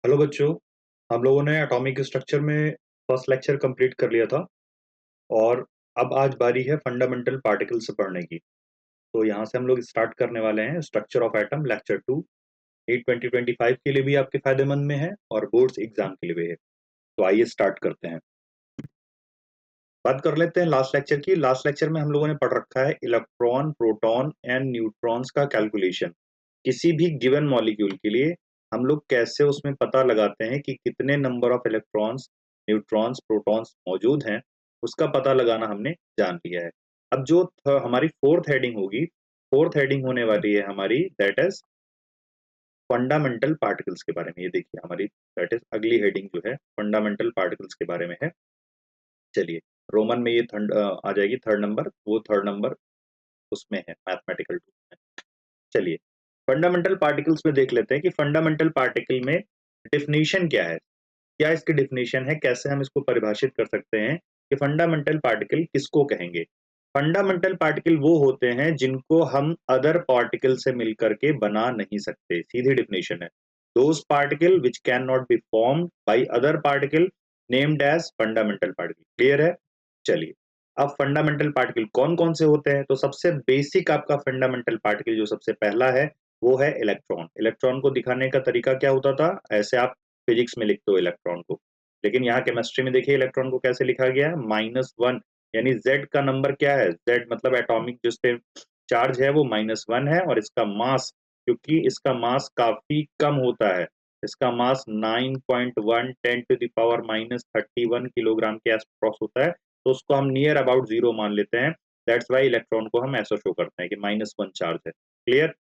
Hello बच्चों। हम लोगों ने एटॉमिक स्ट्रक्चर में फर्स्ट लेक्चर कंप्लीट कर लिया था और अब आज बारी है फंडामेंटल पार्टिकल्स पढ़ने की। तो यहाँ से हम लोग स्टार्ट करने वाले हैं स्ट्रक्चर ऑफ एटम लेक्चर 2। ये 2025 के लिए भी आपके फायदेमंद में है और बोर्ड्स एग्जाम के लिए भी है। तो आइए स्टार्ट करते हैं। बात कर लेते हैं लास्ट लेक्चर की। लास्ट लेक्चर में हम लोगों ने पढ़ रखा है इलेक्ट्रॉन, प्रोटॉन एंड न्यूट्रॉन्स का कैलकुलेशन। किसी भी गिवन मॉलिक्यूल के लिए हम लोग कैसे उसमें पता लगाते हैं कि कितने number of electrons, neutrons, protons मौजूद हैं, उसका पता लगाना हमने जान लिया है। अब जो हमारी फोर्थ हेडिंग होगी, फोर्थ हेडिंग होने वाली है हमारी, दैट इज फंडामेंटल पार्टिकल्स के बारे में। ये देखिए हमारी दैट इज अगली हेडिंग जो है फंडामेंटल पार्टिकल्स के बारे में है। चलिए, रोमन में ये आ जाएगी थर्ड नंबर, वो थर्ड नंबर उसमें है मैथमेटिकल टूल में। चलिए, फंडामेंटल पार्टिकल्स में देख लेते हैं कि फंडामेंटल पार्टिकल में डिफिनीशन क्या है, क्या इसकी डिफिनीशन है, कैसे हम इसको परिभाषित कर सकते हैं कि फंडामेंटल पार्टिकल किसको कहेंगे। फंडामेंटल पार्टिकल वो होते हैं जिनको हम अदर पार्टिकल से मिलकर के बना नहीं सकते, सीधी डिफिनीशन है। Those particle which can not be formed by other particle named as fundamental particle. Clear है? चलिए, अब फंडामेंटल पार्टिकल कौन कौन से होते हैं। तो सबसे बेसिक आपका फंडामेंटल पार्टिकल जो सबसे पहला है वो है इलेक्ट्रॉन। इलेक्ट्रॉन को दिखाने का तरीका क्या होता था, ऐसे आप फिजिक्स में लिखते हो इलेक्ट्रॉन को, लेकिन यहाँ केमिस्ट्री में देखिए इलेक्ट्रॉन को कैसे लिखा गया है, -1। यानी जेड का नंबर क्या है, जेड मतलब एटॉमिक जिस पे चार्ज है वो -1 है, और इसका मास, क्योंकि इसका मास काफी कम होता है, इसका मास 9.1 10⁻31 किलोग्राम के आसपास होता है, तो उसको हम नियर अबाउट जीरो मान लेते हैं। दैट्स वाई इलेक्ट्रॉन को हम ऐसा शो करते हैं कि -1 चार्ज है। क्लियर?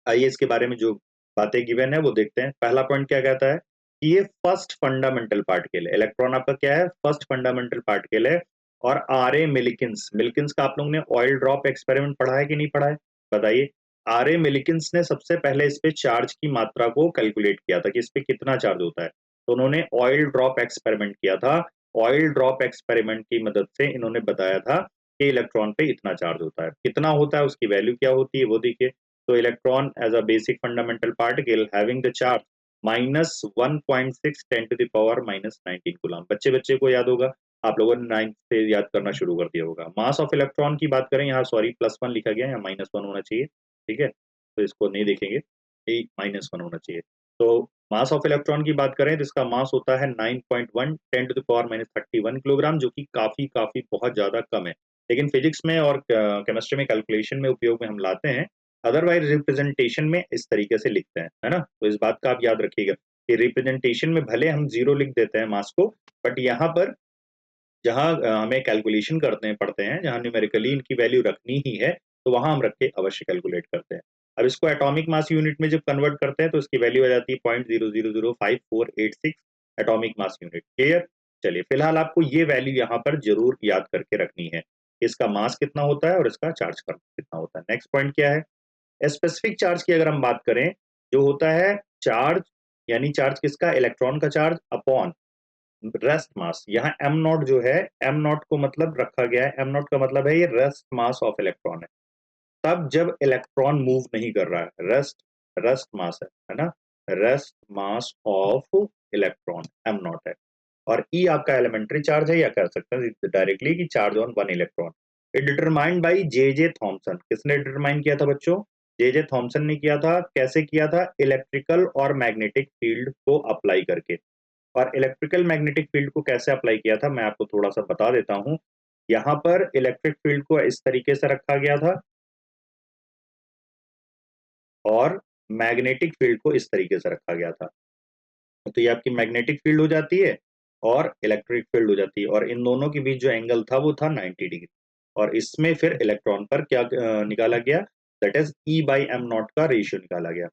आइए इसके बारे में जो बातें गिवन है वो देखते हैं। पहला पॉइंट क्या कहता है कि ये फर्स्ट फंडामेंटल पार्टिकल है। इलेक्ट्रॉन आपका क्या है, फर्स्ट फंडामेंटल पार्टिकल है। और आर ए मिलिकिंस, मिल्किंस का आप लोगों ने ऑयल ड्रॉप एक्सपेरिमेंट पढ़ा है कि नहीं पढ़ा है, बताइए। आर ए मिलिकिंस ने सबसे पहले इस पे चार्ज की मात्रा को कैलकुलेट किया था कि इस पे कितना चार्ज होता है। तो उन्होंने ऑयल ड्रॉप एक्सपेरिमेंट किया था। ऑयल ड्रॉप एक्सपेरिमेंट की मदद से इन्होंने बताया था कि इलेक्ट्रॉन पे इतना चार्ज होता है। कितना होता है, उसकी वैल्यू क्या होती है वो देखिए। So electron as a basic fundamental particle having the charge -1.6 10 to the power -19 coulomb. बच्चे बच्चे को याद होगा, आप लोगों ने 9th से याद करना शुरू कर दिया होगा। मास ऑफ इलेक्ट्रॉन की बात करें, यहाँ सॉरी +1 लिखा गया है, यहाँ -1 होना चाहिए। ठीक है, तो इसको नहीं देखेंगे, ये -1 होना चाहिए। तो मास ऑफ इलेक्ट्रॉन की बात करें तो इसका मास होता है 9.1 10 टू द पावर -31 किलोग्राम, जो कि काफी काफी बहुत ज्यादा कम है। लेकिन फिजिक्स में और केमिस्ट्री में कैलकुलेशन में उपयोग में हम लाते हैं, अदरवाइज रिप्रेजेंटेशन में इस तरीके से लिखते हैं, है ना। तो इस बात का आप याद रखिएगा कि रिप्रेजेंटेशन में भले हम जीरो लिख देते हैं मास को, बट यहाँ पर जहाँ हमें कैलकुलेशन करते हैं, पढ़ते हैं, जहाँ न्यूमेरिकली इनकी वैल्यू रखनी ही है, तो वहां हम रख के अवश्य कैलकुलेट करते हैं। अब इसको एटॉमिक मास यूनिट में जब कन्वर्ट करते हैं तो इसकी वैल्यू आ जाती है 0.000546 एटॉमिक मास यूनिट। क्लियर? चलिए, फिलहाल आपको ये वैल्यू यहाँ पर जरूर याद करके रखनी है, इसका मास कितना होता है और इसका चार्ज कितना होता है। नेक्स्ट पॉइंट क्या है, स्पेसिफिक चार्ज की अगर हम बात करें, जो होता है चार्ज, यानी चार्ज किसका, इलेक्ट्रॉन का चार्ज अपॉन रेस्ट मास। यहाँ एम नॉट जो है, एम नॉट को मतलब रखा गया है, एम नॉट का मतलब है ये रेस्ट मास ऑफ इलेक्ट्रॉन है। तब जब इलेक्ट्रॉन मूव नहीं कर रहा है, रेस्ट रेस्ट मास है ना, rest mass of electron am not है। और ई आपका एलिमेंट्री चार्ज है, या कह सकते हैं डायरेक्टली कि charge on one electron. It determined by J J Thomson. किसने डिटरमाइन किया था बच्चों, जे जे थॉमसन ने किया था। कैसे किया था, इलेक्ट्रिकल और मैग्नेटिक फील्ड को अप्लाई करके। और इलेक्ट्रिकल मैग्नेटिक फील्ड को कैसे अप्लाई किया था मैं आपको थोड़ा सा बता देता हूं। यहाँ पर इलेक्ट्रिक फील्ड को इस तरीके से रखा गया था और मैग्नेटिक फील्ड को इस तरीके से रखा गया था। तो ये आपकी मैग्नेटिक फील्ड हो जाती है और इलेक्ट्रिक फील्ड हो जाती है, और इन दोनों के बीच जो एंगल था वो था 90 डिग्री। और इसमें फिर इलेक्ट्रॉन पर क्या निकाला गया, that is E by am not का रेशियो निकाला गया।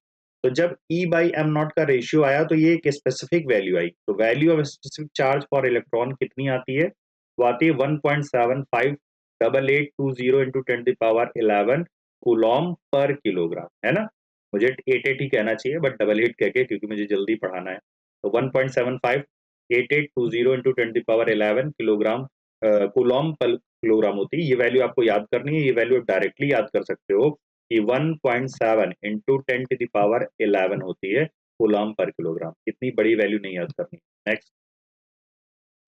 तो जब ई बाई एम नॉट का रेशियो आया तो ये एक स्पेसिफिक वैल्यू आई। तो value of specific charge for electron कितनी आती है, वो आती है 1.758820 इंटू 10⁻11 कूलॉम पर किलोग्राम, है ना। मुझे 88 ही कहना चाहिए बट डबल हिट कह के, क्योंकि मुझे जल्दी पढ़ाना है। तो 1.758820 इंटू 10⁻11 किलोग्राम कूलॉम पर किलोग्राम होती है। ये वैल्यू आपको याद करनी है, ये वैल्यू डायरेक्टली याद कर सकते हो कि 1.7 इंटू 10⁻11 होती है। कूलम्ब पर किलोग्राम। इतनी बड़ी वैल्यू नहीं याद करनी। नेक्स्ट,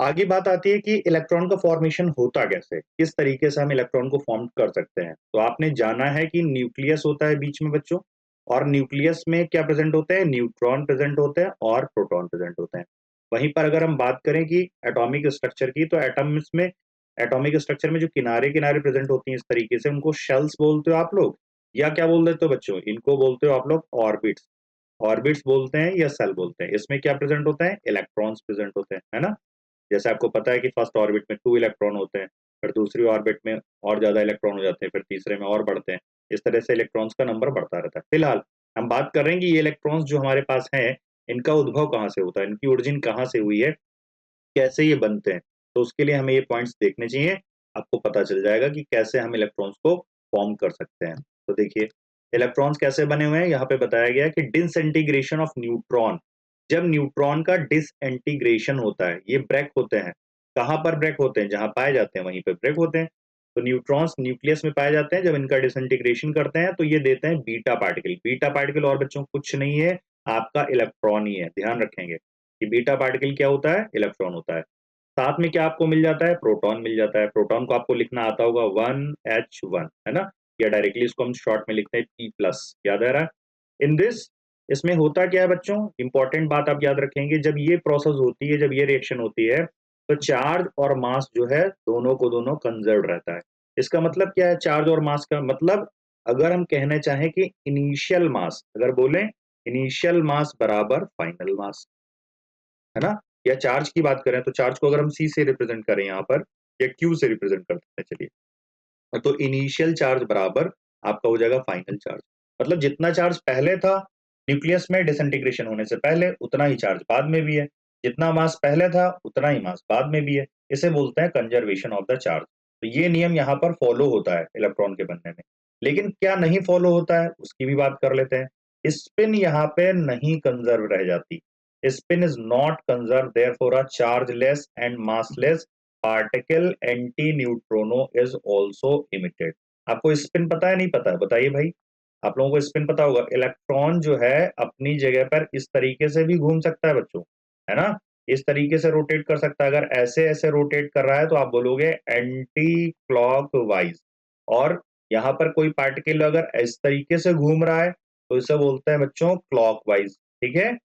आगे बात आती है कि इलेक्ट्रॉन का फॉर्मेशन होता कैसे, किस तरीके से हम इलेक्ट्रॉन को फॉर्म कर सकते हैं। तो आपने जाना है कि न्यूक्लियस होता है बीच में बच्चों, और न्यूक्लियस में क्या प्रेजेंट होते हैं, न्यूट्रॉन प्रेजेंट होते हैं और प्रोटॉन प्रेजेंट होते हैं। वहीं पर अगर हम बात करें कि एटॉमिक स्ट्रक्चर की, तो एटम्स में, एटॉमिक स्ट्रक्चर में जो किनारे किनारे प्रेजेंट होती हैं इस तरीके से, उनको शेल्स बोलते हो आप लोग, या क्या बोल देते हो बच्चों, इनको बोलते हो आप लोग ऑर्बिट्स। ऑर्बिट्स बोलते हैं या सेल बोलते हैं। इसमें क्या प्रेजेंट होता है, इलेक्ट्रॉन्स प्रेजेंट होते हैं, है ना। जैसे आपको पता है कि फर्स्ट ऑर्बिट में 2 इलेक्ट्रॉन होते हैं, फिर दूसरी ऑर्बिट में और ज़्यादा इलेक्ट्रॉन हो जाते हैं, फिर तीसरे में और बढ़ते हैं। इस तरह से इलेक्ट्रॉन्स का नंबर बढ़ता रहता है। फिलहाल हम बात कर रहे हैं कि ये इलेक्ट्रॉन्स जो हमारे पास हैं, इनका उद्भव कहाँ से होता है, इनकी ओरिजिन कहाँ से हुई है, कैसे ये बनते हैं। तो उसके लिए हमें ये पॉइंट्स देखने चाहिए। आपको पता चल जाएगा कि कैसे हम इलेक्ट्रॉन्स को फॉर्म कर सकते हैं। तो देखिए, इलेक्ट्रॉन्स कैसे बने हुए हैं, यहाँ पे बताया गया है कि डिसइंटीग्रेशन ऑफ न्यूट्रॉन। जब न्यूट्रॉन का डिसइंटीग्रेशन होता है, ये ब्रेक होते हैं। कहाँ पर ब्रेक होते हैं, जहाँ पाए जाते हैं वहीं पे ब्रेक होते हैं। तो न्यूट्रॉन्स न्यूक्लियस में पाए जाते हैं, जब इनका डिसइंटीग्रेशन करते हैं तो ये देते हैं बीटा पार्टिकल। बीटा पार्टिकल और बच्चों कुछ नहीं है, आपका इलेक्ट्रॉन ही है, ध्यान रखेंगे कि बीटा पार्टिकल क्या होता है, इलेक्ट्रॉन होता है। साथ में क्या आपको मिल जाता है, प्रोटॉन मिल जाता है। प्रोटॉन को आपको लिखना आता होगा 1H1, है ना, या डायरेक्टली इसको हम शॉर्ट में लिखते हैं P+, याद आ रहा है। इन दिस, इसमें होता क्या है बच्चों, इंपॉर्टेंट बात आप याद रखेंगे, जब ये प्रोसेस होती है, जब ये रिएक्शन होती है, तो चार्ज और मास जो है दोनों को दोनों कंजर्व रहता है। इसका मतलब क्या है, चार्ज और मास का मतलब, अगर हम कहना चाहें कि इनिशियल मास, अगर बोलें इनिशियल मास बराबर फाइनल मास, है ना, या चार्ज की बात करें तो चार्ज को अगर हम सी से रिप्रेजेंट करें यहाँ पर, या क्यू से रिप्रेजेंट करते हैं, चलिए, तो इनिशियल चार्ज बराबर आपका हो जाएगा फाइनल चार्ज। मतलब जितना चार्ज पहले था न्यूक्लियस में डिसइंटीग्रेशन होने से पहले, उतना ही चार्ज बाद में भी है। जितना मास पहले था उतना ही मास बाद में भी है। इसे बोलते हैं कंजर्वेशन ऑफ द चार्ज। तो ये नियम यहाँ पर फॉलो होता है इलेक्ट्रॉन के बनने में। लेकिन क्या नहीं फॉलो होता है, उसकी भी बात कर लेते हैं। स्पिन यहाँ पे नहीं कंजर्व रह जाती। Spin is not conserve, therefore a chargeless and massless particle anti neutrino is also emitted. आपको स्पिन पता है, नहीं पता है, बताइए भाई। आप लोगों को स्पिन पता होगा, इलेक्ट्रॉन जो है अपनी जगह पर इस तरीके से भी घूम सकता है बच्चों, है ना, इस तरीके से रोटेट कर सकता है। अगर ऐसे ऐसे रोटेट कर रहा है तो आप बोलोगे एंटी क्लॉक वाइज। और यहाँ पर कोई पार्टिकल अगर इस तरीके से घूम रहा है तो इसे बोलते हैं बच्चों क्लॉक वाइज, ठीक है।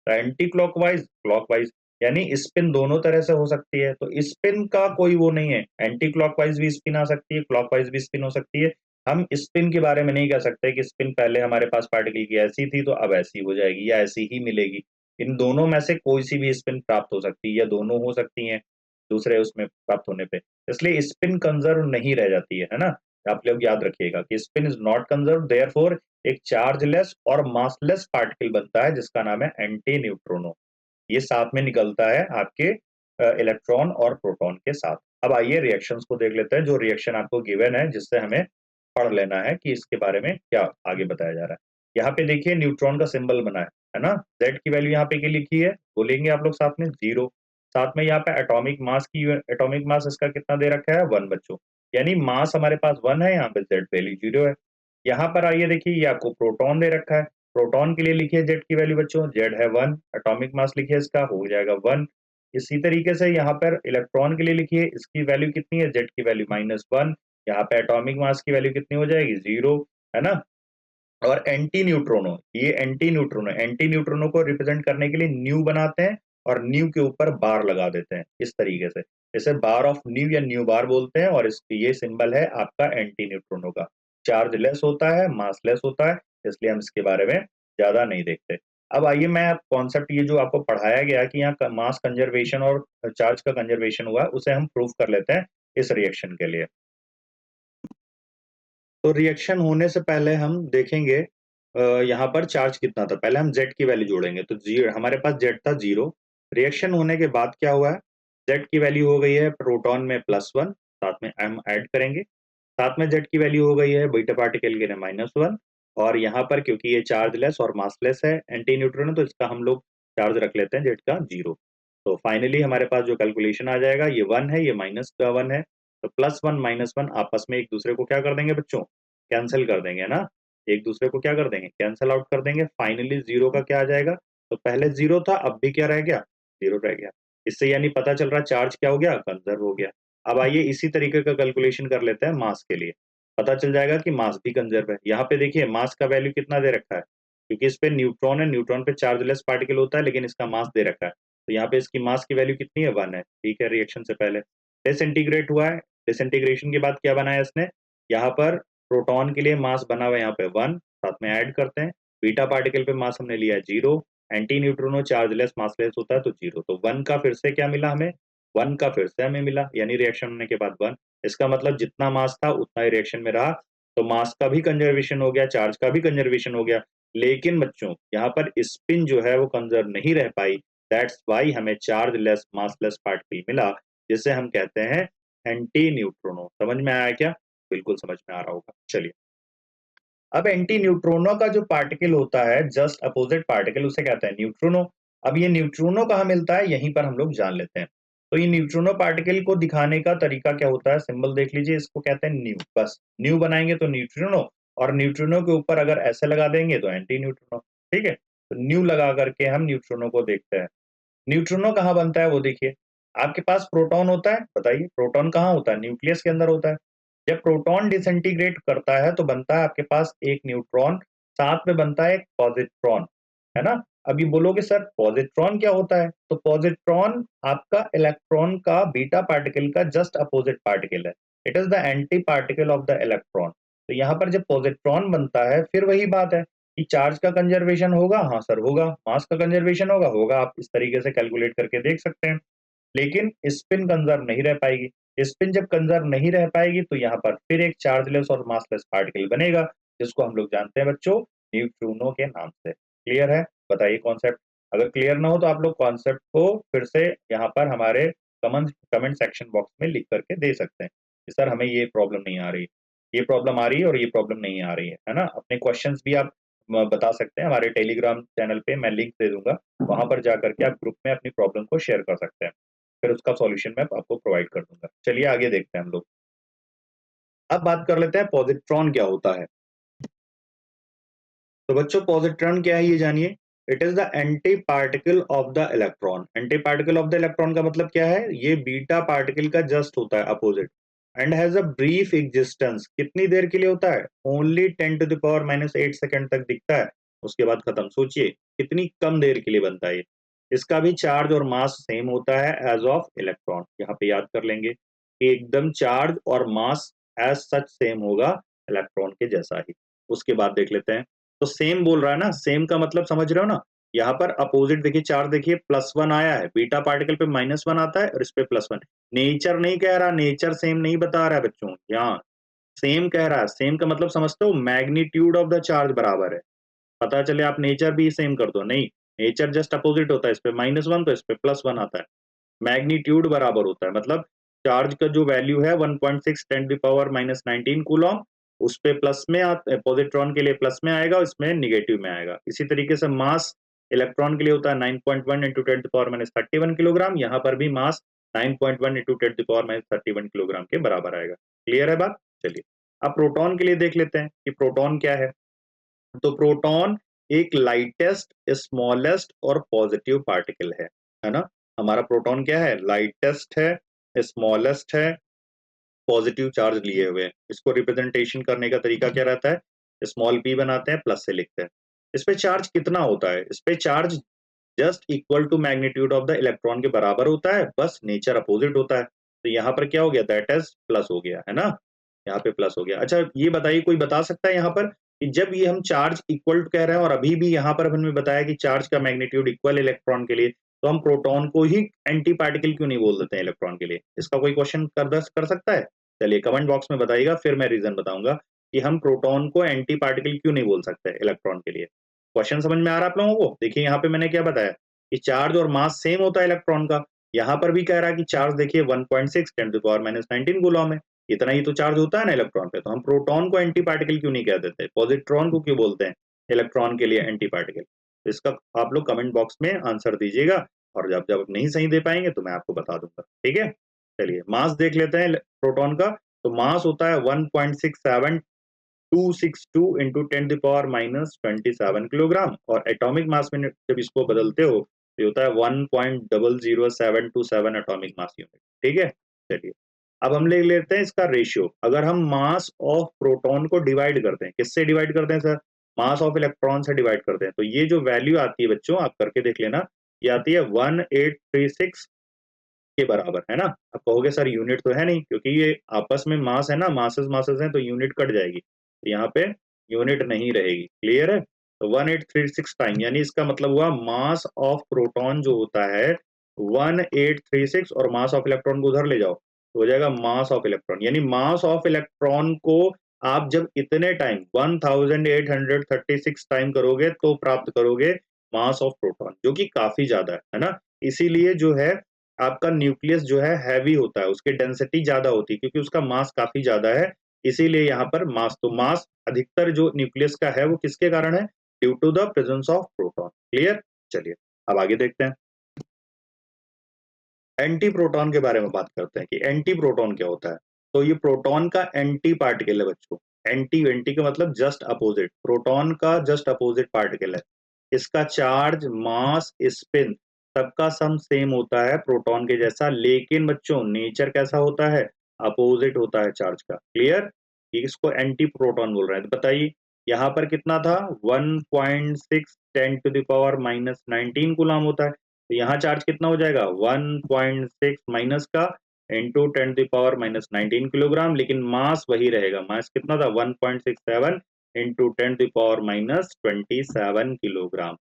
एंटी क्लॉकवाइज, क्लॉकवाइज, यानी स्पिन दोनों तरह से हो सकती है। तो स्पिन का कोई वो नहीं है, एंटी क्लॉकवाइज भी स्पिन आ सकती है, क्लॉकवाइज भी स्पिन हो सकती है। हम स्पिन के बारे में नहीं कह सकते कि स्पिन पहले हमारे पास पार्टिकल की ऐसी थी तो अब ऐसी हो जाएगी या ऐसी ही मिलेगी। इन दोनों में से कोई सी भी स्पिन प्राप्त हो सकती है, या दोनों हो सकती हैं दूसरे उसमें प्राप्त होने पे। इसलिए स्पिन कंजर्व नहीं रह जाती है ना। आप लोग याद रखिएगा कि spin is not conserve, therefore एक चार्जलेस और मासलेस पार्टिकल बनता है जिसका नाम है एंटी न्यूट्रोनो। ये साथ में निकलता है आपके इलेक्ट्रॉन और प्रोटॉन के साथ। अब आइए रिएक्शंस को देख लेते हैं, जो रिएक्शन आपको गिवन है, जिससे हमें पढ़ लेना है कि इसके बारे में क्या आगे बताया जा रहा है। यहाँ पे देखिए न्यूट्रॉन का सिंबल बना है ना। जेड की वैल्यू यहाँ पे क्या लिखी है, बोलेंगे आप लोग साथ में, 0। साथ में यहाँ पे एटॉमिक मास की, एटॉमिक मास इसका कितना दे रखा है, 1 बच्चों। यानी मास हमारे पास 1 है, यहाँ पे जेड वैल्यू 0 है। यहाँ पर आइए देखिए, ये आपको प्रोटॉन दे रखा है। प्रोटॉन के लिए लिखिए जेड की वैल्यू बच्चों, जेड है 1, एटॉमिक मास लिखिए इसका, हो जाएगा 1। इसी तरीके से यहाँ पर इलेक्ट्रॉन के लिए लिखिए, इसकी वैल्यू कितनी है, जेड की वैल्यू -1। यहाँ पे एटॉमिक मास की वैल्यू कितनी हो जाएगी, 0, है ना। और एंटी न्यूट्रोनो, ये एंटी न्यूट्रोनो को रिप्रेजेंट करने के लिए न्यू बनाते हैं, और न्यू के ऊपर बार लगा देते हैं इस तरीके से। इसे बार ऑफ न्यू या न्यू बार बोलते हैं, और ये सिंबल है आपका एंटी न्यूट्रोनो का। चार्ज लेस होता है, मास लेस होता है, इसलिए हम इसके बारे में ज्यादा नहीं देखते। अब आइए, मैं कॉन्सेप्ट ये जो आपको पढ़ाया गया कि यहाँ मास कंजर्वेशन और चार्ज का कंजर्वेशन हुआ, उसे हम प्रूव कर लेते हैं इस रिएक्शन के लिए। तो रिएक्शन होने से पहले हम देखेंगे यहाँ पर चार्ज कितना था। पहले हम Z की वैल्यू जोड़ेंगे, तो जीरो, हमारे पास Z था 0। रिएक्शन होने के बाद क्या हुआ है, Z की वैल्यू हो गई है प्रोटॉन में +1, साथ में M ऐड करेंगे। साथ में Z की वैल्यू हो गई है बीटा पार्टिकल के लिए -1। और यहाँ पर क्योंकि ये चार्जलेस और मासलेस है एंटी न्यूट्रॉन, तो इसका हम लोग चार्ज रख लेते हैं Z का 0। तो फाइनली हमारे पास जो कैलकुलेशन आ जाएगा, ये 1 है, ये -1 है। तो +1 -1 आपस में एक दूसरे को क्या कर देंगे बच्चों, कैंसिल कर देंगे ना। एक दूसरे को क्या कर देंगे, कैंसिल आउट कर देंगे। फाइनली 0 का क्या आ जाएगा, तो पहले 0 था, अब भी क्या रह गया? 0 रह गया। इससे यानी पता चल रहा है चार्ज क्या हो गया? कंजर्व हो गया। अब आइए इसी तरीके का कैलकुलेशन कर लेते हैं मास के लिए। पता चल जाएगा कि मास भी कंजर्व है। यहाँ पे देखिए मास का वैल्यू कितना दे रखा है, क्योंकि इस पे न्यूट्रॉन है, न्यूट्रॉन पे चार्जलेस पार्टिकल होता है, लेकिन इसका मास दे रखा है। तो यहाँ पे इसकी मास की वैल्यू कितनी है? 1 है। ठीक है, रिएक्शन से पहले डिसइंटीग्रेट हुआ है। डिसइंटीग्रेशन के बाद क्या बनाया इसने? यहाँ पर प्रोटॉन के लिए मास बना हुआ है यहाँ पे 1, साथ में ऐड करते हैं। बीटा पार्टिकल पे मास हमने लिया है 0, एंटी न्यूट्रिनो चार्जलेस मासलेस होता है तो 0। तो 1 का फिर से क्या मिला हमें? 1 का फिर से हमें मिला, यानी रिएक्शन होने के बाद 1। इसका मतलब जितना मास था उतना ही रिएक्शन में रहा, तो मास का भी कंजर्वेशन हो गया, चार्ज का भी कंजर्वेशन हो गया। लेकिन बच्चों यहाँ पर स्पिन जो है वो कंजर्व नहीं रह पाई। दैट्स वाई हमें चार्जलेस मासलेस पार्टिकल मिला, जिसे हम कहते हैं एंटी न्यूट्रिनो। समझ में आया क्या? बिल्कुल समझ में आ रहा होगा। चलिए, अब एंटी न्यूट्रिनो का जो पार्टिकल होता है, जस्ट अपोजिट पार्टिकल, उसे कहते हैं न्यूट्रिनो। अब ये न्यूट्रिनो कहाँ मिलता है, यहीं पर हम लोग जान लेते हैं। तो ये न्यूट्रिनो पार्टिकल को दिखाने का तरीका क्या होता है? सिंबल देख लीजिए, इसको कहते हैं न्यू। बस न्यू बनाएंगे तो न्यूट्रिनो, और न्यूट्रिनो के ऊपर अगर ऐसे लगा देंगे तो एंटी न्यूट्रिनो। ठीक है, तो न्यू लगा करके हम न्यूट्रिनो को देखते हैं। न्यूट्रिनो कहाँ बनता है वो देखिए। आपके पास प्रोटॉन होता है, बताइए प्रोटॉन कहाँ होता है? न्यूक्लियस के अंदर होता है। जब प्रोटॉन डिसइंटीग्रेट करता है तो बनता है आपके पास एक न्यूट्रॉन, साथ में बनता है एक पॉजिट्रॉन, है ना? अभी बोलोगे सर पॉजिट्रॉन क्या होता है? तो पॉजिट्रॉन आपका इलेक्ट्रॉन का बीटा पार्टिकल का जस्ट अपोजिट पार्टिकल है। It is the anti particle of the electron. तो यहाँ पर जब पॉजिट्रॉन बनता है, फिर वही बात है कि चार्ज का कंजर्वेशन होगा, हाँ सर होगा। मास का कंजर्वेशन होगा, होगा। आप इस तरीके से कैलकुलेट करके देख सकते हैं। लेकिन स्पिन कंजर्व नहीं रह पाएगी। स्पिन जब कंजर्व नहीं रह पाएगी तो यहाँ पर फिर एक चार्जलेस और मासलेस पार्टिकल बनेगा, जिसको हम लोग जानते हैं बच्चों न्यूट्रिनो के नाम से। क्लियर है? बताइए कॉन्सेप्ट। अगर क्लियर ना हो तो आप लोग कॉन्सेप्ट को फिर से यहाँ पर हमारे कमेंट कमेंट सेक्शन बॉक्स में लिख करके दे सकते हैं कि सर हमें ये प्रॉब्लम नहीं आ रही, ये प्रॉब्लम आ रही है और ये प्रॉब्लम नहीं आ रही है ना? अपने क्वेश्चंस भी आप बता सकते हैं। हमारे टेलीग्राम चैनल पे मैं लिंक दे दूंगा, वहां पर जा करके आप ग्रुप में अपनी प्रॉब्लम को शेयर कर सकते हैं। फिर उसका सॉल्यूशन मैं आपको प्रोवाइड कर दूंगा। चलिए आगे देखते हैं हम लोग। अब बात कर लेते हैं पॉजिट्रॉन क्या होता है। तो बच्चों पॉजिट्रॉन क्या है ये जानिए। It is the anti particle of the electron. Anti particle of the electron का मतलब क्या है? ये बीटा पार्टिकल का जस्ट होता है opposite, and has a brief existence. कितनी देर के लिए होता है? ओनली 10⁻⁸ सेकंड तक दिखता है, उसके बाद खत्म। सोचिए कितनी कम देर के लिए बनता है ये। इसका भी चार्ज और मास सेम होता है एज ऑफ इलेक्ट्रॉन। यहाँ पे याद कर लेंगे कि एकदम चार्ज और मास एज सच सेम होगा, इलेक्ट्रॉन के जैसा ही। उसके बाद देख लेते हैं। तो सेम बोल रहा है ना, सेम का मतलब समझ रहे हो ना? यहाँ पर अपोजिट देखिए, चार्ज देखिए +1 आया है, बीटा पार्टिकल पे -1 आता है और इस पे +1। नेचर नहीं कह रहा, नेचर सेम नहीं बता रहा है बच्चों, यहाँ सेम कह रहा है। सेम का मतलब समझते हो? मैग्नीट्यूड ऑफ द चार्ज बराबर है। पता चले आप नेचर भी सेम कर दो, नहीं, नेचर जस्ट अपोजिट होता है। इस पे -1 तो इस पे +1 आता है। मैग्नीट्यूड बराबर होता है, मतलब चार्ज का जो वैल्यू है 1.6 10⁻⁻19 कूलॉम, उस पे प्लस में पॉजिट्रॉन के लिए प्लस में आएगा, इसमें निगेटिव में आएगा। इसी तरीके से मास इलेक्ट्रॉन के लिए होता है 9.1 × 10⁻31 किलोग्राम। यहाँ पर भी मास 9.1 × 10⁻31 किलोग्राम के बराबर आएगा। क्लियर है बात? चलिए अब प्रोटॉन के लिए देख लेते हैं कि प्रोटॉन क्या है। तो प्रोटॉन एक लाइटेस्ट, स्मॉलेस्ट और पॉजिटिव पार्टिकल है ना? हमारा प्रोटॉन क्या है? लाइटेस्ट है, स्मॉलेस्ट है, पॉजिटिव चार्ज लिए हुए हैं। इसको रिप्रेजेंटेशन करने का तरीका क्या रहता है? स्मॉल p बनाते हैं, प्लस से लिखते हैं। इस पे चार्ज कितना होता है? इस पे charge just equal to magnitude of the electron के बराबर होता है, बस नेचर अपोजिट होता है। तो यहाँ पर क्या हो गया? दैट इज प्लस हो गया, है ना? यहाँ पे प्लस हो गया। अच्छा ये बताइए, कोई बता सकता है यहाँ पर कि जब ये हम चार्ज इक्वल टू कह रहे हैं और अभी भी यहाँ पर हमने बताया कि चार्ज का मैग्नीट्यूड इक्वल इलेक्ट्रॉन के लिए, तो हम प्रोटॉन को ही एंटी पार्टिकल क्यों नहीं बोल देते हैं इलेक्ट्रॉन के लिए? इसका कोई क्वेश्चन कर सकता है? चलिए कमेंट बॉक्स में बताइएगा, फिर मैं रीजन बताऊंगा कि हम प्रोटॉन को एंटी पार्टिकल क्यों नहीं बोल सकते इलेक्ट्रॉन के लिए। क्वेश्चन समझ में आ रहा है आप लोगों को? देखिए यहाँ पे मैंने क्या बताया कि चार्ज और मास सेम होता है इलेक्ट्रॉन का। यहाँ पर भी कह रहा है कि चार्ज देखिए 1.6 10⁻⁻19 कूलॉम है। इतना ही तो चार्ज होता है ना इलेक्ट्रॉन पे, तो हम प्रोटॉन को एंटी पार्टिकल क्यों नहीं कह देते? पॉजिट्रॉन को क्यों बोलते हैं इलेक्ट्रॉन के लिए एंटी पार्टिकल? तो इसका आप लोग कमेंट बॉक्स में आंसर दीजिएगा, और जब जब नहीं सही दे पाएंगे तो मैं आपको बता दूंगा। ठीक है, चलिए मास देख लेते हैं प्रोटॉन का। तो मास होता है 1.67 262 into 10 the power minus 27 kilogram, और एटॉमिक मास में जब इसको बदलते हो तो होता है 1.00727 एटॉमिक मास यूनिट। ठीक है, चलिए अब हम ले लेते हैं इसका रेशियो। अगर हम मास ऑफ प्रोटॉन को डिवाइड करते हैं, किससे डिवाइड करते हैं सर? मास ऑफ इलेक्ट्रॉन से डिवाइड करते हैं, तो ये जो वैल्यू आती है बच्चों, आप करके देख लेना, ये आती है 1836 के बराबर, है ना। अब कहोगे सर यूनिट तो है नहीं, क्योंकि ये आपस में मास है ना, मासेस मासेस हैं, तो यूनिट कट जाएगी, तो यहाँ पे यूनिट नहीं रहेगी। क्लियर है? तो 1836 टाइम, यानी इसका मतलब हुआ मास ऑफ प्रोटॉन जो होता है 1836, और मास ऑफ इलेक्ट्रॉन को उधर ले जाओ तो हो जाएगा मास ऑफ इलेक्ट्रॉन। यानी मास ऑफ इलेक्ट्रॉन को आप जब इतने टाइम 1836 टाइम करोगे तो प्राप्त करोगे मास ऑफ प्रोटॉन, जो कि काफी ज्यादा है ना। इसीलिए जो है आपका न्यूक्लियस जो है हैवी होता है, उसकी डेंसिटी ज्यादा होती है, क्योंकि उसका मास काफी ज्यादा है। इसीलिए यहाँ पर मास, तो मास अधिकतर जो न्यूक्लियस का है वो किसके कारण है? Due to the presence of proton. Clear? चलिए अब आगे देखते हैं, एंटी प्रोटॉन के बारे में बात करते हैं कि एंटी प्रोटॉन क्या होता है। तो ये प्रोटॉन का एंटी पार्टिकल है बच्चों। एंटी, एंटी का मतलब जस्ट अपोजिट, प्रोटॉन का जस्ट अपोजिट पार्टिकल है। इसका चार्ज, मास, स्पिन सबका सम सेम होता है प्रोटॉन के जैसा, लेकिन बच्चों नेचर कैसा होता है? अपोजिट होता है चार्ज का। क्लियर? इसको एंटी प्रोटॉन बोल रहे हैं। तो बताइए यहाँ पर कितना था? 1.6 10⁻⁻19 कूलम होता है, तो यहाँ चार्ज कितना हो जाएगा? 1.6 माइनस का इंटू 10⁻⁻19 किलोग्राम, लेकिन मास वही रहेगा। मास कितना था? 1.67 इंटू 10⁻⁻27 किलोग्राम।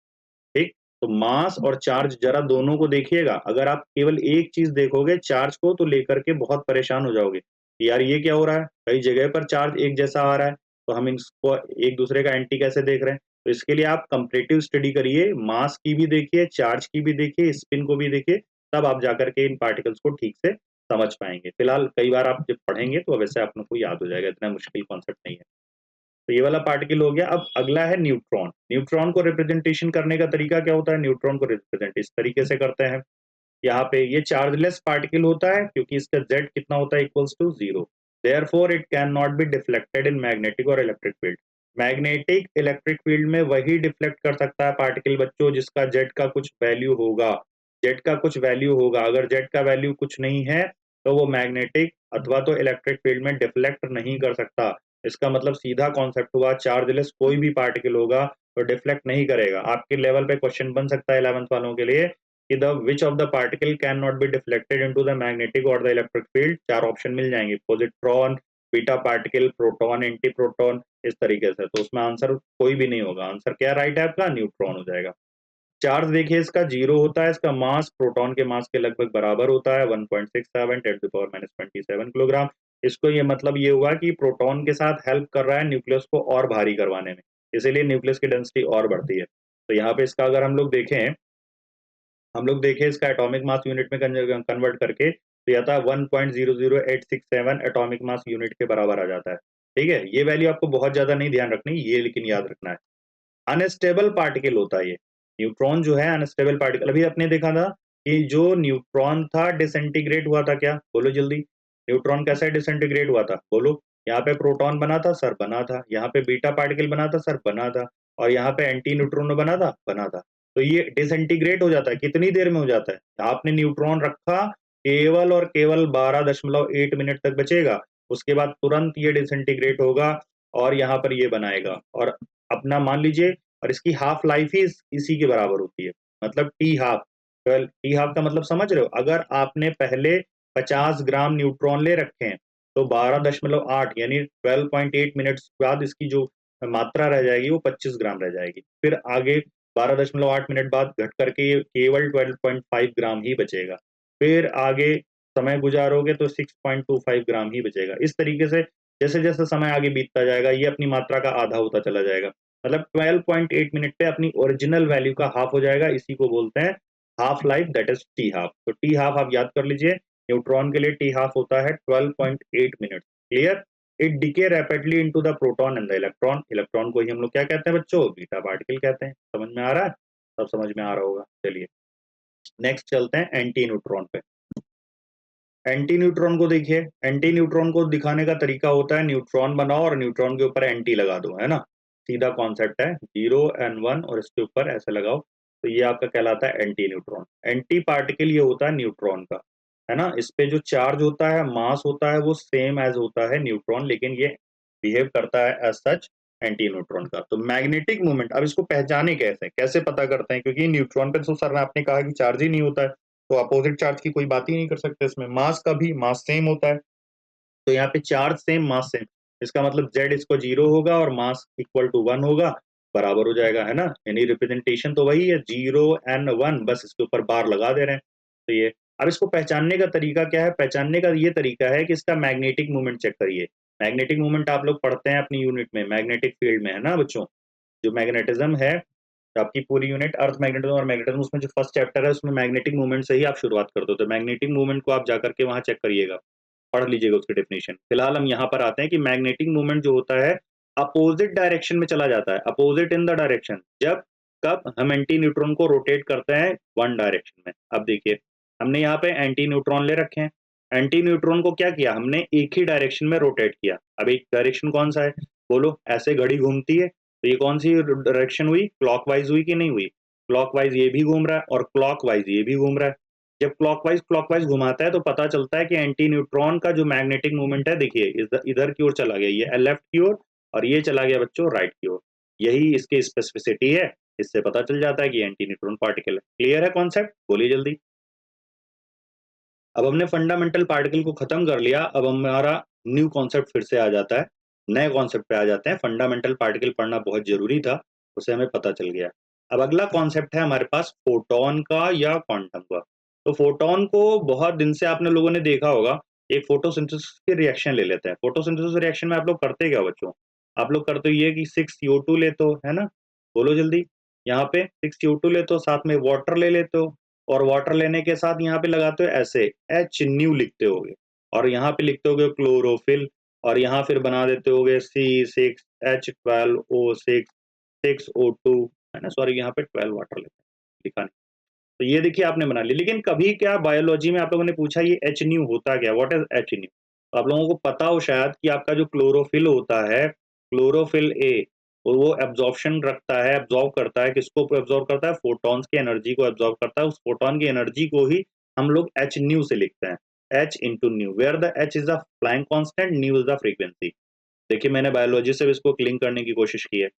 ठीक, तो मास और चार्ज जरा दोनों को देखिएगा। अगर आप केवल एक चीज देखोगे चार्ज को, तो लेकर के बहुत परेशान हो जाओगे कि यार ये क्या हो रहा है, कई जगह पर चार्ज एक जैसा आ रहा है, तो हम इसको एक दूसरे का एंटी कैसे देख रहे हैं? तो इसके लिए आप कंपैरेटिव स्टडी करिए, मास की भी देखिए, चार्ज की भी देखिए, स्पिन को भी देखिए, तब आप जाकर के इन पार्टिकल्स को ठीक से समझ पाएंगे। फिलहाल कई बार आप जब पढ़ेंगे तो वैसे आप लोग को याद हो जाएगा, इतना मुश्किल कॉन्सेप्ट नहीं है। तो ये वाला पार्टिकल हो गया। अब अगला है न्यूट्रॉन। न्यूट्रॉन को रिप्रेजेंटेशन करने का तरीका क्या होता है? न्यूट्रॉन को रिप्रेजेंट इस तरीके से करते हैं, यहाँ पे ये चार्जलेस पार्टिकल होता है, क्योंकि इसका z कितना होता है? Equals to 0। Therefore it can not be deflected in magnetic और electric field. Magnetic electric field में वही डिफ्लेक्ट कर सकता है पार्टिकल बच्चों जिसका z का कुछ वैल्यू होगा। z का कुछ वैल्यू होगा, अगर z का वैल्यू कुछ नहीं है तो वो मैग्नेटिक अथवा तो इलेक्ट्रिक फील्ड में डिफ्लेक्ट नहीं कर सकता। इसका मतलब सीधा कॉन्सेप्ट हुआ, चार्जलेस कोई भी पार्टिकल होगा तो डिफ्लेक्ट नहीं करेगा। आपके लेवल पे क्वेश्चन बन सकता है 11th वालों के लिए कि the which of the particle can not be deflected into the magnetic और द इलेक्ट्रिक फील्ड। चार ऑप्शन मिल जाएंगे, positron, beta particle, proton, anti proton, इस तरीके से। तो उसमें आंसर कोई भी नहीं होगा। आंसर क्या राइट है आपका? न्यूट्रॉन हो जाएगा। चार्ज देखिए इसका 0 होता है, इसका मास प्रोटॉन के मास के लगभग बराबर होता है 1.67 10⁻⁻27 किलोग्राम। इसको ये मतलब ये हुआ कि प्रोटॉन के साथ हेल्प कर रहा है न्यूक्लियस को और भारी करवाने में, इसीलिए न्यूक्लियस की डेंसिटी और बढ़ती है। तो यहाँ पे इसका अगर हम लोग देखें इसका एटॉमिक मास यूनिट में कन्वर्ट करके, तो यह था 1.00867 एटॉमिक मास यूनिट के बराबर आ जाता है। ठीक है, ये वैल्यू आपको बहुत ज्यादा नहीं ध्यान रखनी, ये लेकिन याद रखना है। अनस्टेबल पार्टिकल होता है ये न्यूट्रॉन जो है, अनस्टेबल पार्टिकल। अभी आपने देखा था कि जो न्यूट्रॉन था डिसइंटीग्रेट हुआ था, क्या बोलो जल्दी? न्यूट्रॉन कैसे डिसइंटीग्रेट हुआ था बोलो? यहाँ पे प्रोटॉन बना था सर, बना था। यहाँ पे बीटा पार्टिकल बना था सर, बना था। और यहाँ पे एंटी न्यूट्रॉन बना था, बना था। तो ये डिसइंटीग्रेट हो जाता है, कितनी देर में हो जाता है? आपने न्यूट्रॉन रखा, केवल और केवल 12.8 मिनट तक बचेगा, उसके बाद तुरंत ये डिसइंटीग्रेट होगा और यहाँ पर ये बनाएगा। और अपना मान लीजिए, और इसकी हाफ लाइफ ही इसी के बराबर होती है, मतलब टी हाफ। टी हाफ का मतलब समझ रहे हो? अगर आपने पहले 50 ग्राम न्यूट्रॉन ले रखे हैं, तो 12.8 यानी 12.8 मिनट्स बाद इसकी जो मात्रा रह जाएगी वो 25 ग्राम रह जाएगी। फिर आगे 12.8 मिनट बाद घट करके ये केवल 12.5 ग्राम ही बचेगा। फिर आगे समय गुजारोगे तो 6.25 ग्राम ही बचेगा। इस तरीके से जैसे जैसे समय आगे बीतता जाएगा ये अपनी मात्रा का आधा होता चला जाएगा। मतलब 12.8 मिनट पे अपनी ओरिजिनल वैल्यू का हाफ हो जाएगा। इसी को बोलते हैं half life, that is T half. तो टी हाफ आप याद कर लीजिए, न्यूट्रॉन के लिए टी हाफ होता है 12.8 minute. Clear? It decay rapidly into the proton and the electron. Electron को ही हम लोग क्या कहते हैं बच्चों? बीटा पार्टिकल कहते हैं। समझ में आ रहा है? सब समझ में आ रहा होगा। चलिए नेक्स्ट चलते हैं एंटी न्यूट्रॉन पे। एंटी न्यूट्रॉन को देखिए, एंटी न्यूट्रॉन को दिखाने का तरीका होता है न्यूट्रॉन बनाओ और न्यूट्रॉन के ऊपर एंटी लगा दो, है ना? सीधा कॉन्सेप्ट है, 0 एंड 1 और इसके ऊपर ऐसे लगाओ, तो ये आपका कहलाता है एंटी न्यूट्रॉन। एंटी पार्टिकल ये होता है न्यूट्रॉन का, है ना? इस पे जो चार्ज होता है, मास होता है, वो सेम एज़ होता है न्यूट्रॉन, लेकिन ये बिहेव करता है एज़ सच एंटी न्यूट्रॉन का। तो मैग्नेटिक मोमेंट, अब इसको पहचाने कैसे? कैसे पता करते हैं? क्योंकि न्यूट्रॉन पे तो सर ने आपने कहा कि चार्ज ही नहीं होता है, तो अपोजिट चार्ज की कोई बात ही नहीं कर सकते इसमें। मास का भी मास सेम होता है, तो यहाँ पे चार्ज सेम मास सेम, इसका मतलब z इसको 0 होगा और मास इक्वल टू 1 होगा, बराबर हो जाएगा, है ना? यानी रिप्रेजेंटेशन तो वही है, 0 एंड 1, बस इसके ऊपर बार लगा दे रहे हैं। तो ये, अब इसको पहचानने का तरीका क्या है? पहचानने का ये तरीका है कि इसका मैग्नेटिक मोमेंट चेक करिए। मैग्नेटिक मोमेंट आप लोग पढ़ते हैं अपनी यूनिट में, मैग्नेटिक फील्ड में, है ना बच्चों? जो मैग्नेटिज्म है, आपकी पूरी यूनिट अर्थ मैग्नेटिज्म और मैग्नेटिज्म, उसमें जो फर्स्ट चैप्टर है उसमें मैग्नेटिक मूवमेंट से ही आप शुरुआत कर दो, तो मैग्नेटिक मूवमेंट को आप जाकर के वहां चेक करिएगा, पढ़ लीजिएगा उसकी डेफिनेशन। फिलहाल हम यहाँ पर आते हैं कि मैग्नेटिक मूवमेंट जो होता है अपोजिट डायरेक्शन में चला जाता है, अपोजिट इन द डायरेक्शन, जब कब हम एंटी न्यूट्रॉन को रोटेट करते हैं वन डायरेक्शन में। अब देखिए, हमने यहाँ पे एंटी न्यूट्रॉन ले रखे हैं, एंटी न्यूट्रॉन को क्या किया हमने, एक ही डायरेक्शन में रोटेट किया। अब एक डायरेक्शन कौन सा है बोलो? ऐसे घड़ी घूमती है, तो ये कौन सी डायरेक्शन हुई? क्लॉकवाइज हुई कि नहीं हुई? क्लॉकवाइज ये भी घूम रहा है और क्लॉकवाइज ये भी घूम रहा है। जब क्लॉकवाइज क्लॉकवाइज घुमाता है तो पता चलता है कि एंटी न्यूट्रॉन का जो मैग्नेटिक मूवमेंट है, देखिए इधर की ओर चला गया, ये लेफ्ट की ओर, और ये चला गया बच्चों राइट की ओर। यही इसकी स्पेसिफिसिटी है, इससे पता चल जाता है कि एंटी न्यूट्रॉन पार्टिकल है। क्लियर है कॉन्सेप्ट? बोलिए जल्दी। अब हमने फंडामेंटल पार्टिकल को खत्म कर लिया, अब हमारा न्यू कॉन्सेप्ट फिर से आ जाता है, नए कॉन्सेप्ट पे आ जाते हैं। फंडामेंटल पार्टिकल पढ़ना बहुत जरूरी था, उसे हमें पता चल गया। अब अगला कॉन्सेप्ट है हमारे पास फोटोन का या क्वांटम का। तो फोटोन को बहुत दिन से आपने लोगों ने देखा होगा, एक फोटोसिंथेसिस की रिएक्शन ले लेते हैं। फोटोसिंथेसिस रिएक्शन में आप लोग करते क्या बच्चों? आप लोग करते ये कि 6 CO2 लेते हो, है ना? बोलो जल्दी। यहाँ पे 6 CO2 लेते हो, साथ में वाटर ले लेते हो, और वाटर लेने के साथ यहाँ पे लगाते हो ऐसे एच न्यू लिखते होगे, और यहाँ पे लिखते होगे क्लोरोफिल, और यहाँ फिर बना देते होगे C6H12O6 6O2, है ना? सॉरी, यहाँ पे 12 वाटर लिखा नहीं। तो ये देखिए आपने बना लिया, लेकिन कभी क्या बायोलॉजी में आप लोगों ने पूछा ये एच न्यू होता क्या? What is H new? तो आप लोगों को पता हो शायद कि आपका जो क्लोरोफिल होता है, क्लोरोफिल ए, वो एब्जॉर्प्शन रखता है, एब्जॉर्ब करता है, किसको एब्जॉर्ब करता है? फोटॉन्स की एनर्जी को एब्जॉर्ब करता है। उस फोटॉन की एनर्जी को ही हम लोग एच न्यू से लिखते हैं, h into nu, where the h is the flying constant, nu is the frequency. देखिए मैंने बायोलॉजी से भी इसको लिंक करने की कोशिश की है।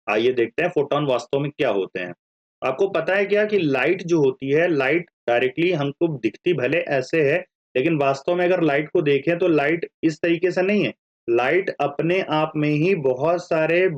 आइए देखते हैं फोटॉन वास्तव में क्या होते हैं। आपको पता है क्या कि लाइट जो होती है, लाइट डायरेक्टली हमको दिखती भले ऐसे है, लेकिन वास्तव में अगर लाइट को देखें तो लाइट इस तरीके से नहीं है। लाइट अपने आप में ही बहुत सारे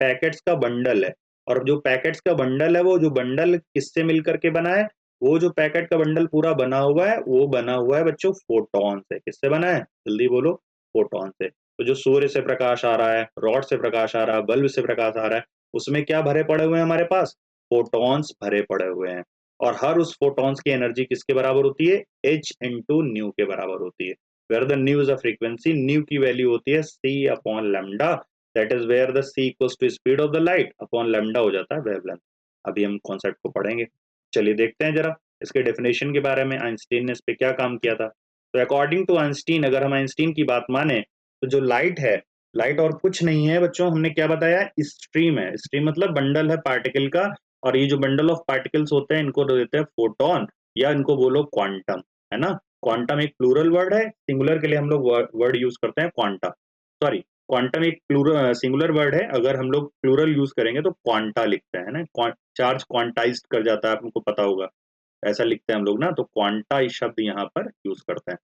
पैकेट्स का बंडल है, और जो पैकेट्स का बंडल है, वो जो बंडल किससे मिलकर के बना है? वो जो पैकेट का बंडल पूरा बना हुआ है, वो बना हुआ है बच्चों फोटॉन से। किससे बना है? जल्दी बोलो। फोटॉन से। तो जो सूर्य से प्रकाश आ रहा है, रॉड से प्रकाश आ रहा है, बल्ब से प्रकाश आ रहा है, उसमें क्या भरे पड़े हुए हैं हमारे पास? फोटॉन्स भरे पड़े हुए हैं। और हर उस फोटॉन्स की एनर्जी किसके बराबर होती है? h इंटू न्यू के बराबर होती है। Where the nu is a frequency, nu की वैल्यू होती है c upon lambda, that is where the c equals to speed of the light upon lambda हो जाता है वेवलेंथ। अभी हम कॉन्सेप्ट को पढ़ेंगे, चलिए देखते हैं जरा इसके डेफिनेशन के बारे में, आइंस्टीन ने इस पे क्या काम किया था। तो अकॉर्डिंग टू आइंस्टीन, अगर हम आइंस्टीन की बात माने, तो जो लाइट है, लाइट और कुछ नहीं है बच्चों, हमने क्या बताया? स्ट्रीम है। स्ट्रीम मतलब बंडल है पार्टिकल का, और ये जो बंडल ऑफ पार्टिकल्स होते हैं इनको देते हैं फोटोन, या इनको बोलो क्वांटम, है ना? क्वांटम एक प्लूरल वर्ड है, सिंगुलर के लिए हम लोग वर्ड यूज करते हैं क्वांटा, सॉरी, क्वांटम एक प्लूरल सिंगुलर वर्ड है, अगर हम लोग प्लूरल यूज करेंगे तो क्वांटा लिखते हैं ना, चार्ज क्वांटाइज्ड कर जाता है, आपको पता होगा, ऐसा लिखते हैं हम लोग ना, तो क्वांटा इस शब्द यहाँ पर यूज करते हैं।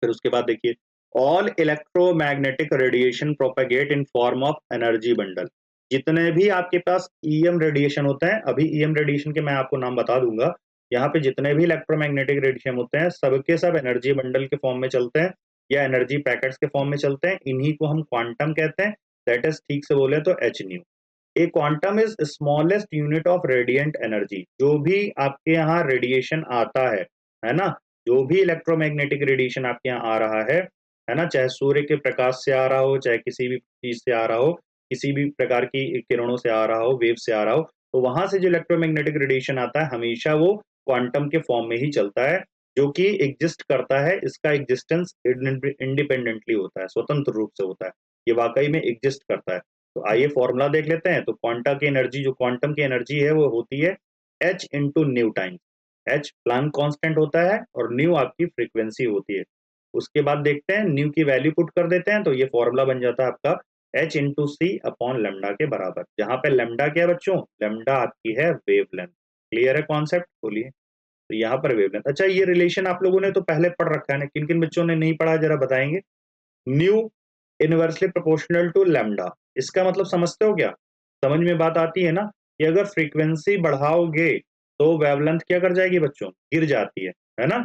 फिर उसके बाद देखिए, all electromagnetic radiation propagate in form of energy bundle. जितने भी आपके पास ईएम रेडिएशन होते हैं, अभी ईएम रेडिएशन के मैं आपको नाम बता दूंगा, यहाँ पे जितने भी इलेक्ट्रोमैग्नेटिक रेडिएशन होते हैं, सबके सब एनर्जी बंडल के फॉर्म में चलते हैं, या एनर्जी पैकेट्स के फॉर्म में चलते हैं, इन्हीं को हम क्वांटम कहते हैं। दैट इज, ठीक से बोले तो H new. A quantum is smallest unit of radiant energy. जो भी आपके यहाँ रेडिएशन आता है ना, जो भी इलेक्ट्रोमैग्नेटिक रेडिएशन आपके यहाँ आ रहा है ना, चाहे सूर्य के प्रकाश से आ रहा हो, चाहे किसी भी चीज से आ रहा हो, किसी भी प्रकार की किरणों से आ रहा हो, वेव से आ रहा हो, तो वहां से जो इलेक्ट्रोमैग्नेटिक रेडिएशन आता है, हमेशा वो क्वांटम के फॉर्म में ही चलता है। जो कि एग्जिस्ट करता है, इसका एग्जिस्टेंस इंडिपेंडेंटली होता है, स्वतंत्र रूप से होता है, ये वाकई में एग्जिस्ट करता है। तो आइए फॉर्मूला देख लेते हैं। तो क्वांटा की एनर्जी, जो क्वांटम की एनर्जी है, वो होती है h into new times. h Planck constant होता है और न्यू आपकी फ्रीक्वेंसी होती है। उसके बाद देखते हैं, न्यू की वैल्यू पुट कर देते हैं, तो ये फॉर्मूला बन जाता है आपका h इंटू सी अपॉन लेमडा के बराबर, जहां पे लेमडा क्या है बच्चों, लेमडा आपकी है वेवलेंथ। क्लियर है कॉन्सेप्ट? बोलिए। तो यहाँ पर वेवलेंथ, अच्छा ये रिलेशन आप लोगों ने तो पहले पढ़ रखा है ना, किन किन बच्चों ने नहीं पढ़ा जरा बताएंगे। Nu inversely proportional to lambda, इसका मतलब समझते हो क्या? समझ में बात आती है ना, कि अगर फ्रीक्वेंसी बढ़ाओगे तो वेवलेंथ क्या कर जाएगी बच्चों, गिर जाती है ना।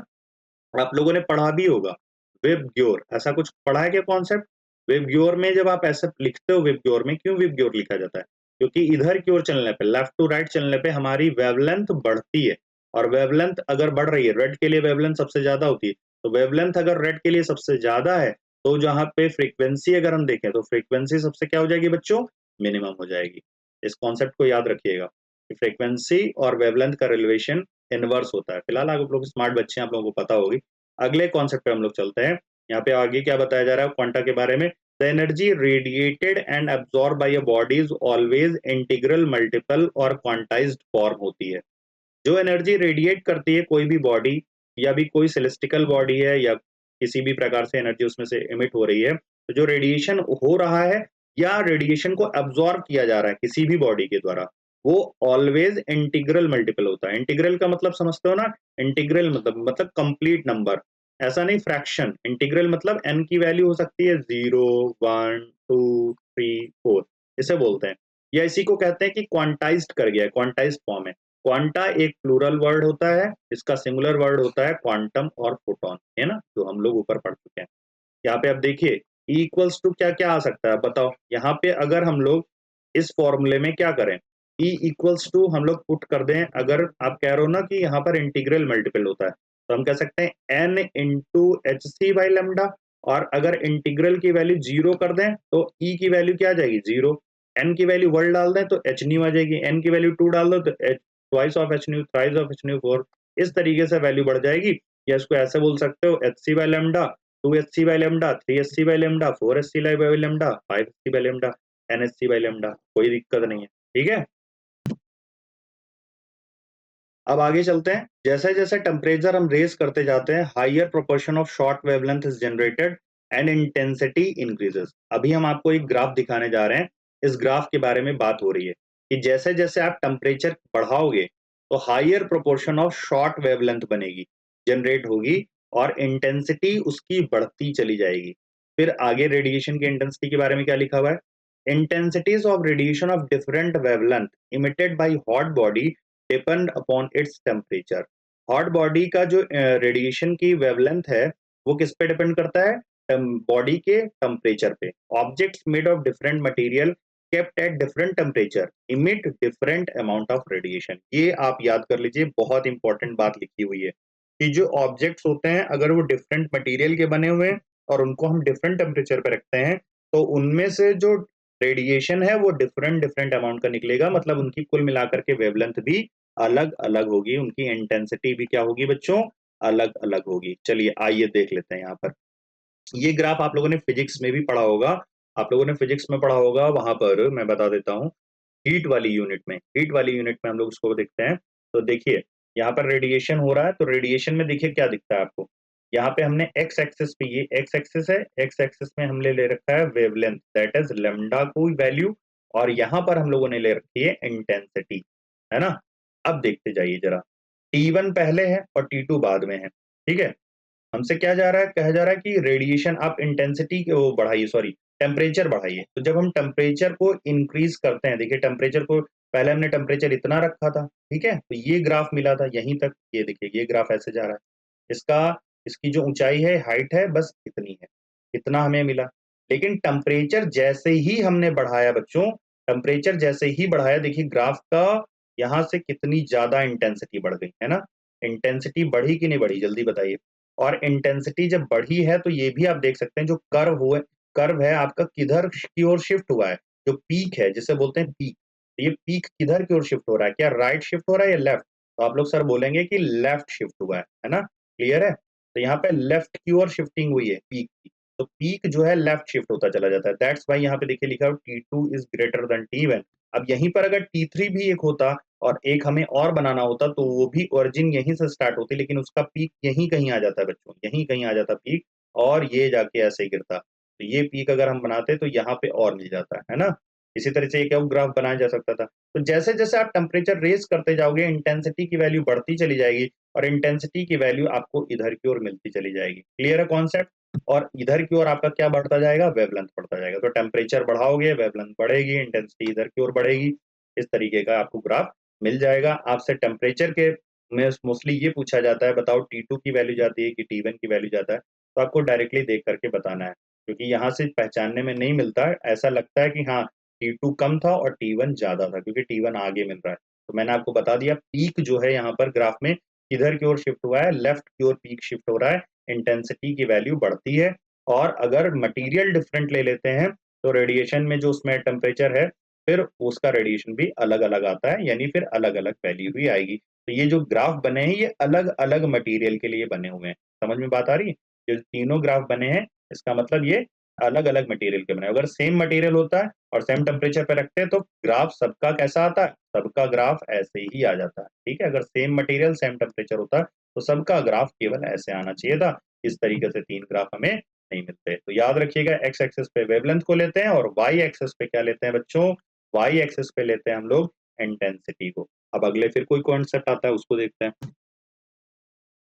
आप लोगों ने पढ़ा भी होगा वेब-ग्योर, ऐसा कुछ पढ़ा है क्या कॉन्सेप्ट? वेब-ग्योर में जब आप ऐसा लिखते हो, वेब-ग्योर में क्यों वेब-ग्योर लिखा जाता है? क्योंकि इधर की ओर चलने पे, लेफ्ट टू राइट चलने पे हमारी वेवलेंथ बढ़ती है, और वेवलेंथ अगर बढ़ रही है, रेड के लिए वेवलेंथ सबसे ज्यादा होती है, तो वेवलेंथ अगर रेड के लिए सबसे ज्यादा है, तो जहाँ पे फ्रीक्वेंसी अगर हम देखें, तो फ्रीक्वेंसी सबसे क्या हो जाएगी बच्चों, मिनिमम हो जाएगी। इस कॉन्सेप्ट को याद रखिएगा कि फ्रीक्वेंसी और वेवलेंथ का रिलेशन इनवर्स होता है। फिलहाल आप लोग स्मार्ट बच्चे हैं, आप लोगों को पता होगी। अगले कॉन्सेप्ट पे हम लोग चलते हैं। यहाँ पे आगे क्या बताया जा रहा है क्वांटा के बारे में। The energy radiated and absorb by a body is always integral, multiple और क्वांटाइज्ड फॉर्म होती है। जो एनर्जी रेडिएट करती है कोई भी बॉडी, या भी कोई सेलेस्टिकल बॉडी है, या किसी भी प्रकार से एनर्जी उसमें से इमिट हो रही है, तो जो रेडिएशन हो रहा है या रेडिएशन को एब्जॉर्ब किया जा रहा है किसी भी बॉडी के द्वारा, वो ऑलवेज इंटीग्रल मल्टीपल होता है। इंटीग्रल का मतलब समझते हो ना, इंटीग्रल मतलब कंप्लीट नंबर, ऐसा नहीं फ्रैक्शन। इंटीग्रल मतलब एन की वैल्यू हो सकती है 0, 1, 2, 3, 4, इसे बोलते हैं। या इसी को कहते हैं कि क्वांटाइज्ड कर गया है, क्वांटाइज्ड फॉर्म है। क्वांटा एक प्लूरल वर्ड होता है, इसका सिंगुलर वर्ड होता है क्वांटम और फोटोन, है ना, जो हम लोग ऊपर पढ़ चुके हैं। यहाँ पे आप देखिए E इक्वल्स टू क्या क्या आ सकता है बताओ। यहाँ पे अगर हम लोग इस फॉर्मूले में क्या करें, E इक्वल्स टू हम लोग पुट कर दें, अगर आप कह रहे हो ना कि यहाँ पर इंटीग्रल मल्टीपल होता है, तो हम कह सकते हैं n into h c by lambda. और अगर इंटीग्रल की वैल्यू 0 कर दें तो E की वैल्यू क्या आ जाएगी, 0। n की वैल्यू 1 डाल दें तो एच न्यू आ जाएगी, n की वैल्यू 2 डाल दो तो H twice of H new, thrice of H new, 4। इस तरीके से वैल्यू बढ़ जाएगी। या इसको ऐसे बोल सकते हो, h c by lambda, 2hc by lambda, 3hc by lambda, 4hc by lambda, 5hc by lambda, 10hc by lambda, कोई दिक्कत नहीं है। ठीक है, अब आगे चलते हैं। जैसे जैसे टेम्परेचर हम रेज करते जाते हैं, higher proportion of short wavelength is generated and intensity increases. अभी हम आपको एक ग्राफ दिखाने जा रहे हैं, इस ग्राफ के बारे में बात हो रही है कि जैसे जैसे आप टेम्परेचर बढ़ाओगे तो higher proportion of short wavelength बनेगी, जनरेट होगी, और इंटेंसिटी उसकी बढ़ती चली जाएगी। फिर आगे रेडिएशन की इंटेंसिटी के बारे में क्या लिखा हुआ है, intensities of radiation of different wavelength emitted by hot body depend upon its temperature. Hot body का जो रेडिएशन की वेवलेंथ है, वो किस पे डिपेंड करता है, बॉडी के टेम्परेचर पे। Objects made of different material kept at different temperature emit different amount of radiation. ये आप याद कर लीजिए, बहुत इंपॉर्टेंट बात लिखी हुई है कि जो ऑब्जेक्ट्स होते हैं अगर वो डिफरेंट मटेरियल के बने हुए हैं और उनको हम डिफरेंट टेम्परेचर पे रखते हैं, तो उनमें से जो रेडिएशन है वो डिफरेंट डिफरेंट अमाउंट का निकलेगा, मतलब उनकी कुल मिलाकर के वेवलेंथ भी अलग अलग होगी, उनकी इंटेंसिटी भी क्या होगी बच्चों, अलग अलग होगी। चलिए आइए देख लेते हैं यहाँ पर। ये ग्राफ आप लोगों ने फिजिक्स में भी पढ़ा होगा, आप लोगों ने फिजिक्स में पढ़ा होगा, वहां पर मैं बता देता हूँ। हीट वाली यूनिट में, हीट वाली यूनिट में हम लोग इसको देखते हैं। तो देखिए यहाँ पर रेडिएशन हो रहा है, तो रेडिएशन में देखिए क्या दिखता है आपको। यहाँ पे हमने एक्स एक्सिस पे, ये एक्स एक्सिस है, एक्स एक्सिस में हमने ले रखा है वेवलेंथ, दैट इज लेमडा को वैल्यू, और यहाँ पर हम लोगों ने ले रखी है इंटेंसिटी, है ना। अब देखते जाइए जरा, T1 पहले है और T2 बाद में है, ठीक है। हमसे क्या जा रहा है, कहा जा रहा है कि रेडिएशन आप इंटेंसिटी को बढ़ाइए, सॉरी टेम्परेचर बढ़ाइए। तो जब हम टेम्परेचर को इंक्रीज करते हैं, देखिए टेम्परेचर को पहले हमने टेम्परेचर इतना रखा था, ठीक है, तो ये ग्राफ मिला था यहीं तक, ये देखिए ये ग्राफ ऐसे जा रहा है। इसका, इसकी जो ऊंचाई है, हाइट है, बस इतनी है, इतना हमें मिला। लेकिन टेम्परेचर जैसे ही हमने बढ़ाया बच्चों, टेम्परेचर जैसे ही बढ़ाया, देखिए ग्राफ का यहाँ से कितनी ज्यादा इंटेंसिटी बढ़ गई, है ना। इंटेंसिटी बढ़ी कि नहीं बढ़ी, जल्दी बताइए। और इंटेंसिटी जब बढ़ी है तो ये भी आप देख सकते हैं, जो कर्व है आपका किधर की ओर शिफ्ट हुआ है, जो पीक है जिसे बोलते हैं पीक, ये पीक किधर की ओर शिफ्ट हो रहा है, क्या राइट शिफ्ट हो रहा है या लेफ्ट? तो आप लोग सर बोलेंगे कि लेफ्ट शिफ्ट हुआ है ना। क्लियर है? तो यहाँ पे लेफ्ट की ओर शिफ्टिंग हुई है पीक की, तो पीक जो है लेफ्ट शिफ्ट होता चला जाता है। दैट्स व्हाई यहाँ पे देखिए लिखा है T2 is greater than T1। अब यहीं पर अगर T3 भी एक होता और एक हमें और बनाना होता तो वो भी ओरिजिन यहीं से स्टार्ट होती, लेकिन उसका पीक यहीं कहीं आ जाता है बच्चों, यहीं कहीं आ जाता पीक, और ये जाके ऐसे गिरता। तो ये पीक अगर हम बनाते तो यहाँ पे और मिल जाता है ना? इसी तरह से एक और ग्राफ बनाया जा सकता था। तो जैसे जैसे आप टेम्परेचर रेज करते जाओगे, इंटेंसिटी की वैल्यू बढ़ती चली जाएगी और इंटेंसिटी की वैल्यू आपको इधर की ओर मिलती चली जाएगी। क्लियर है कॉन्सेप्ट? और इधर की ओर आपका क्या बढ़ता जाएगा? वेवलेंथ बढ़ता जाएगा। तो टेम्परेचर बढ़ाओगे, वेवलेंथ बढ़ेगी, इंटेंसिटी इधर की ओर बढ़ेगी। इस तरीके का आपको ग्राफ मिल जाएगा। आपसे टेम्परेचर के में मोस्टली ये पूछा जाता है, बताओ T2 की वैल्यू जाती है कि T1 की वैल्यू जाता है, तो आपको डायरेक्टली देख करके बताना है, क्योंकि यहाँ से पहचानने में नहीं मिलता है। ऐसा लगता है कि हाँ T2 कम था और T1 ज्यादा था, क्योंकि T1 आगे मिल रहा है। तो मैंने आपको बता दिया पीक जो है यहाँ पर ग्राफ में किधर की ओर शिफ्ट हुआ है, लेफ्ट की ओर पीक शिफ्ट हो रहा है, इंटेंसिटी की वैल्यू बढ़ती है। और अगर मटेरियल डिफरेंट ले लेते हैं तो रेडिएशन में जो उसमें टेम्परेचर है, फिर उसका रेडिएशन भी अलग अलग आता है, यानी फिर अलग अलग वैल्यू भी आएगी। तो ये जो ग्राफ बने हैं ये अलग अलग मटेरियल के लिए बने हुए हैं। समझ में बात आ रही है? जो तीनों ग्राफ बने हैं इसका मतलब ये अलग अलग मटेरियल के बने हैं। अगर सेम मटेरियल होता है और सेम टेम्परेचर पे रखते हैं तो ग्राफ सबका कैसा आता है? सबका ग्राफ ऐसे ही आ जाता है। ठीक है, अगर सेम मटेरियल सेम टेम्परेचर होता है तो सबका ग्राफ केवल ऐसे आना चाहिए था। इस तरीके से तीन ग्राफ हमें नहीं मिलते। तो याद रखिएगा, एक्स एक्सिस पे वेवलेंथ को लेते हैं और वाई एक्सिस पे क्या लेते हैं बच्चों? वाई एक्सिस पे लेते हैं हम लोग इंटेंसिटी को। अब अगले फिर कोई कॉन्सेप्ट आता है उसको देखते हैं।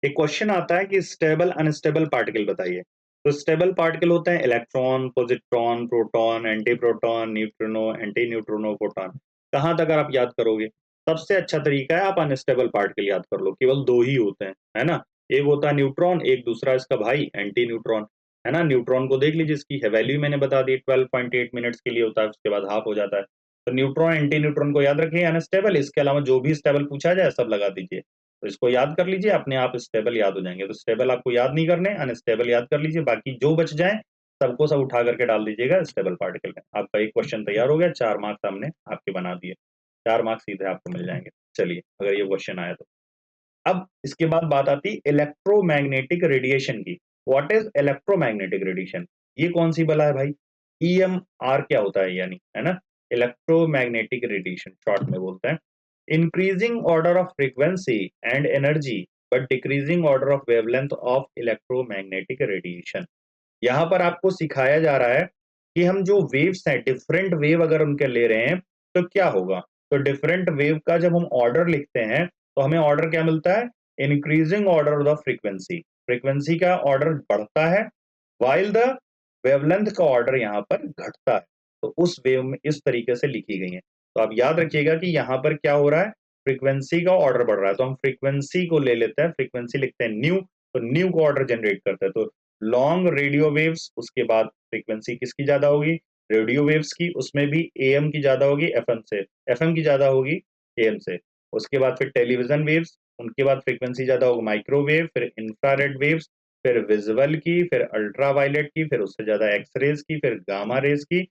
एक क्वेश्चन आता है कि स्टेबल अनस्टेबल पार्टिकल बताइए। तो स्टेबल पार्टिकल होते हैं electron, positron, proton, anti proton, neutrino, anti neutrino, proton. कहाँ तक अगर आप याद करोगे? सबसे अच्छा तरीका है आप अनस्टेबल पार्टिकल याद कर लो, केवल दो ही होते हैं, है ना? एक होता है न्यूट्रॉन, एक दूसरा इसका भाई एंटी न्यूट्रॉन, है ना? न्यूट्रॉन को देख लीजिए, इसकी वैल्यू मैंने बता दी, 12.8 मिनट्स के लिए होता है, उसके बाद हाफ हो जाता है। तो न्यूट्रॉन एंटी न्यूट्रॉन को याद रखिए अनस्टेबल, इसके अलावा जो भी स्टेबल पूछा जाए सब लगा दीजिए। तो इसको याद कर लीजिए, अपने आप स्टेबल याद हो जाएंगे। तो स्टेबल आपको याद नहीं करने, अनस्टेबल याद कर लीजिए, बाकी जो बच जाए सबको सब उठा करके डाल दीजिएगा स्टेबल पार्टिकल में। आपका एक क्वेश्चन तैयार हो गया, 4 मार्क्स हमने आपके बना दिए, 4 मार्क्स सीधे आपको मिल जाएंगे। चलिए, अगर ये क्वेश्चन आया तो अब इसके बाद बात आती है इलेक्ट्रोमैग्नेटिक रेडिएशन की। What is electromagnetic radiation? ये कौन सी बला है भाई? EMR क्या होता है, यानी, है ना? इलेक्ट्रोमैग्नेटिक रेडिएशन शॉर्ट में बोलते हैं। Increasing order of frequency and energy but decreasing order of wavelength of electromagnetic radiation. यहाँ पर आपको सिखाया जा रहा है कि हम जो वेव्स हैं, डिफरेंट वेव अगर उनके ले रहे हैं तो क्या होगा। तो डिफरेंट वेव का जब हम ऑर्डर लिखते हैं तो हमें ऑर्डर क्या मिलता है? Increasing order of the frequency, frequency का ऑर्डर बढ़ता है, वाइल द वेवलेंथ का ऑर्डर यहाँ पर घटता है। तो उस वेव में इस तरीके से लिखी गई है। तो आप याद रखिएगा कि यहाँ पर क्या हो रहा है? फ्रीक्वेंसी का ऑर्डर बढ़ रहा है, तो हम फ्रीक्वेंसी को ले लेते हैं, फ्रीक्वेंसी लिखते हैं न्यू, तो न्यू को ऑर्डर जनरेट करते हैं। तो लॉन्ग रेडियो वेव्स, उसके बाद फ्रीक्वेंसी किसकी ज्यादा होगी? रेडियो वेव्स की, उसमें भी एएम की ज्यादा होगी एफएम से, एफएम की ज्यादा होगी एएम से। उसके बाद फिर टेलीविजन वेव्स, उनके बाद फ्रीक्वेंसी ज्यादा होगी माइक्रोवेव, फिर इंफ्रारेड वेव्स, फिर विजुअल की, फिर अल्ट्रावायलेट की, फिर उससे ज्यादा एक्सरेज की, फिर गामा रेज की,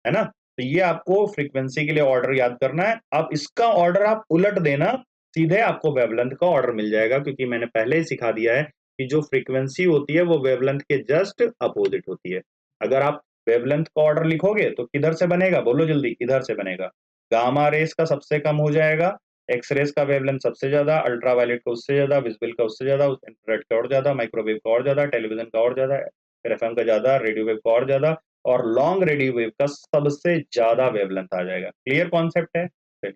है ना? तो ये आपको फ्रीक्वेंसी के लिए ऑर्डर याद करना है। अब इसका ऑर्डर आप उलट देना, सीधे आपको वेवलेंथ का ऑर्डर मिल जाएगा, क्योंकि मैंने पहले ही सिखा दिया है कि जो फ्रीक्वेंसी होती है वो वेवलेंथ के जस्ट अपोजिट होती है। अगर आप वेवलेंथ का ऑर्डर लिखोगे तो किधर से बनेगा? बोलो जल्दी, इधर से बनेगा। गामा रेस का सबसे कम हो जाएगा, एक्स रेस का वेवलेंथ सबसे ज्यादा, अल्ट्रावायलेट का उससे ज्यादा, विजिबल का उससे ज्यादा, इंफ्रारेड का और ज्यादा, माइक्रोवेव का और ज्यादा, टेलीविजन का और ज्यादा, फिर एफएम का ज्यादा, रेडियो वेव का और ज्यादा, और लॉन्ग रेडियो वेव का सबसे ज्यादा वेवलेंथ आ जाएगा। क्लियर कॉन्सेप्ट है? चलिए,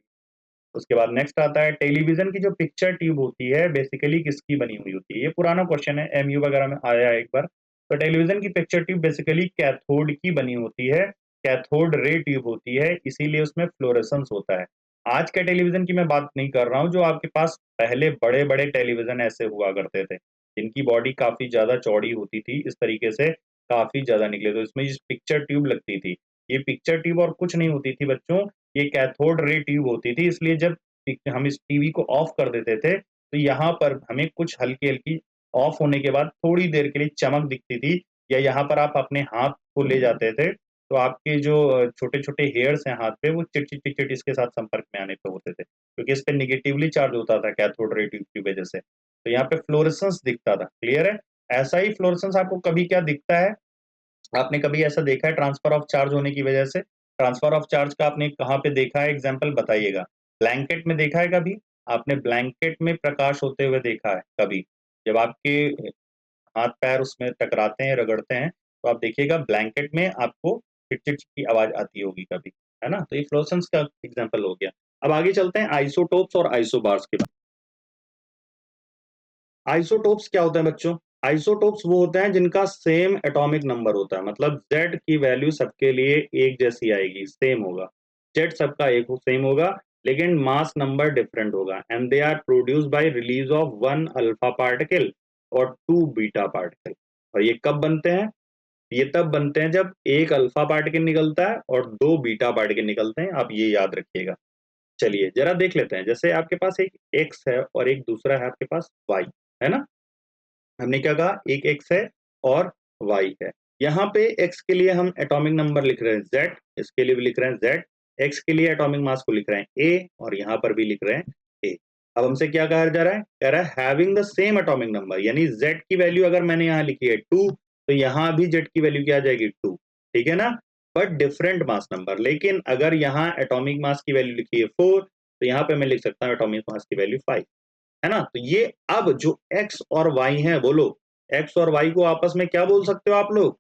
उसके बाद नेक्स्ट आता है टेलीविजन की जो पिक्चर ट्यूब होती है बेसिकली किसकी बनी हुई होती है? ये पुराना क्वेश्चन है, एमयू वगैरह में आया है एक बार। तो टेलीविजन की पिक्चर ट्यूब बेसिकली कैथोड की बनी होती है, कैथोड रे ट्यूब होती है, इसीलिए उसमें फ्लोरेसेंस होता है। आज के टेलीविजन की मैं बात नहीं कर रहा हूँ, जो आपके पास पहले बड़े बड़े टेलीविजन ऐसे हुआ करते थे, जिनकी बॉडी काफी ज्यादा चौड़ी होती थी, इस तरीके से काफी ज्यादा निकले, तो इसमें पिक्चर ट्यूब लगती थी। ये पिक्चर ट्यूब और कुछ नहीं होती थी बच्चों, ये कैथोड रे ट्यूब होती थी। इसलिए जब हम इस टीवी को ऑफ कर देते थे तो यहाँ पर हमें कुछ हल्की हल्की ऑफ होने के बाद थोड़ी देर के लिए चमक दिखती थी, या यहाँ पर आप अपने हाथ को ले जाते थे तो आपके जो छोटे छोटे हेयर्स हैं हाथ पे, वो चिट चिट चिट चिट इसके साथ संपर्क में आने पे होते थे, क्योंकि इस पे निगेटिवली चार्ज होता था कैथोड रे ट्यूब की वजह से। तो तो यहाँ पे फ्लोरेसेंस दिखता था, क्लियर है। ऐसा ही फ्लोरेसेंस आपको कभी क्या दिखता है, आपने कभी ऐसा देखा है ट्रांसफर ऑफ चार्ज होने की वजह से? ट्रांसफर ऑफ चार्ज का आपने कहाँ पे देखा है, एग्जाम्पल बताइएगा। ब्लैंकेट में देखा है कभी? आपने ब्लैंकेट में प्रकाश होते हुए देखा है कभी? जब आपके हाथ पैर उसमें टकराते हैं, रगड़ते हैं, तो आप देखिएगा ब्लैंकेट में आपको चिट-चिट की आवाज आती होगी कभी, है ना? तो ये फ्लोरेसेंस का एग्जाम्पल हो गया। अब आगे चलते हैं आइसोटोप्स और आइसोबार्स की बात। आइसोटोप्स क्या होता है बच्चों? आइसोटोप्स वो होते हैं जिनका सेम एटॉमिक नंबर होता है, मतलब Z की वैल्यू सबके लिए एक जैसी आएगी, सेम होगा। Z सबका एक सेम होगा, लेकिन मास नंबर डिफरेंट होगा, and they are produced by release of 1 alpha particle और 2 बीटा पार्टिकल। और ये कब बनते हैं? ये तब बनते हैं जब एक अल्फा पार्टिकल निकलता है और 2 बीटा पार्टिकल निकलते हैं, आप ये याद रखिएगा। चलिए जरा देख लेते हैं, जैसे आपके पास एक X है और एक दूसरा है आपके पास Y, है ना? हमने क्या कहा, एक x है और y है। यहाँ पे x के लिए हम एटॉमिक नंबर लिख रहे हैं z, इसके लिए भी लिख रहे हैं z, x के लिए एटॉमिक मास को लिख रहे हैं a और यहाँ पर भी लिख रहे हैं a। अब हमसे क्या कहा जा रहा है, कह रहा है having the same atomic number, यानी z की वैल्यू अगर मैंने यहाँ लिखी है 2, तो यहाँ भी z की वैल्यू क्या आ जाएगी 2, ठीक है ना? But different mass number. लेकिन अगर यहाँ एटॉमिक मास की वैल्यू लिखी है 4, तो यहाँ पे मैं लिख सकता हूँ एटॉमिक मास की वैल्यू 5, है ना? तो ये अब जो x और y है, बोलो x और y को आपस में क्या बोल सकते हो आप लोग?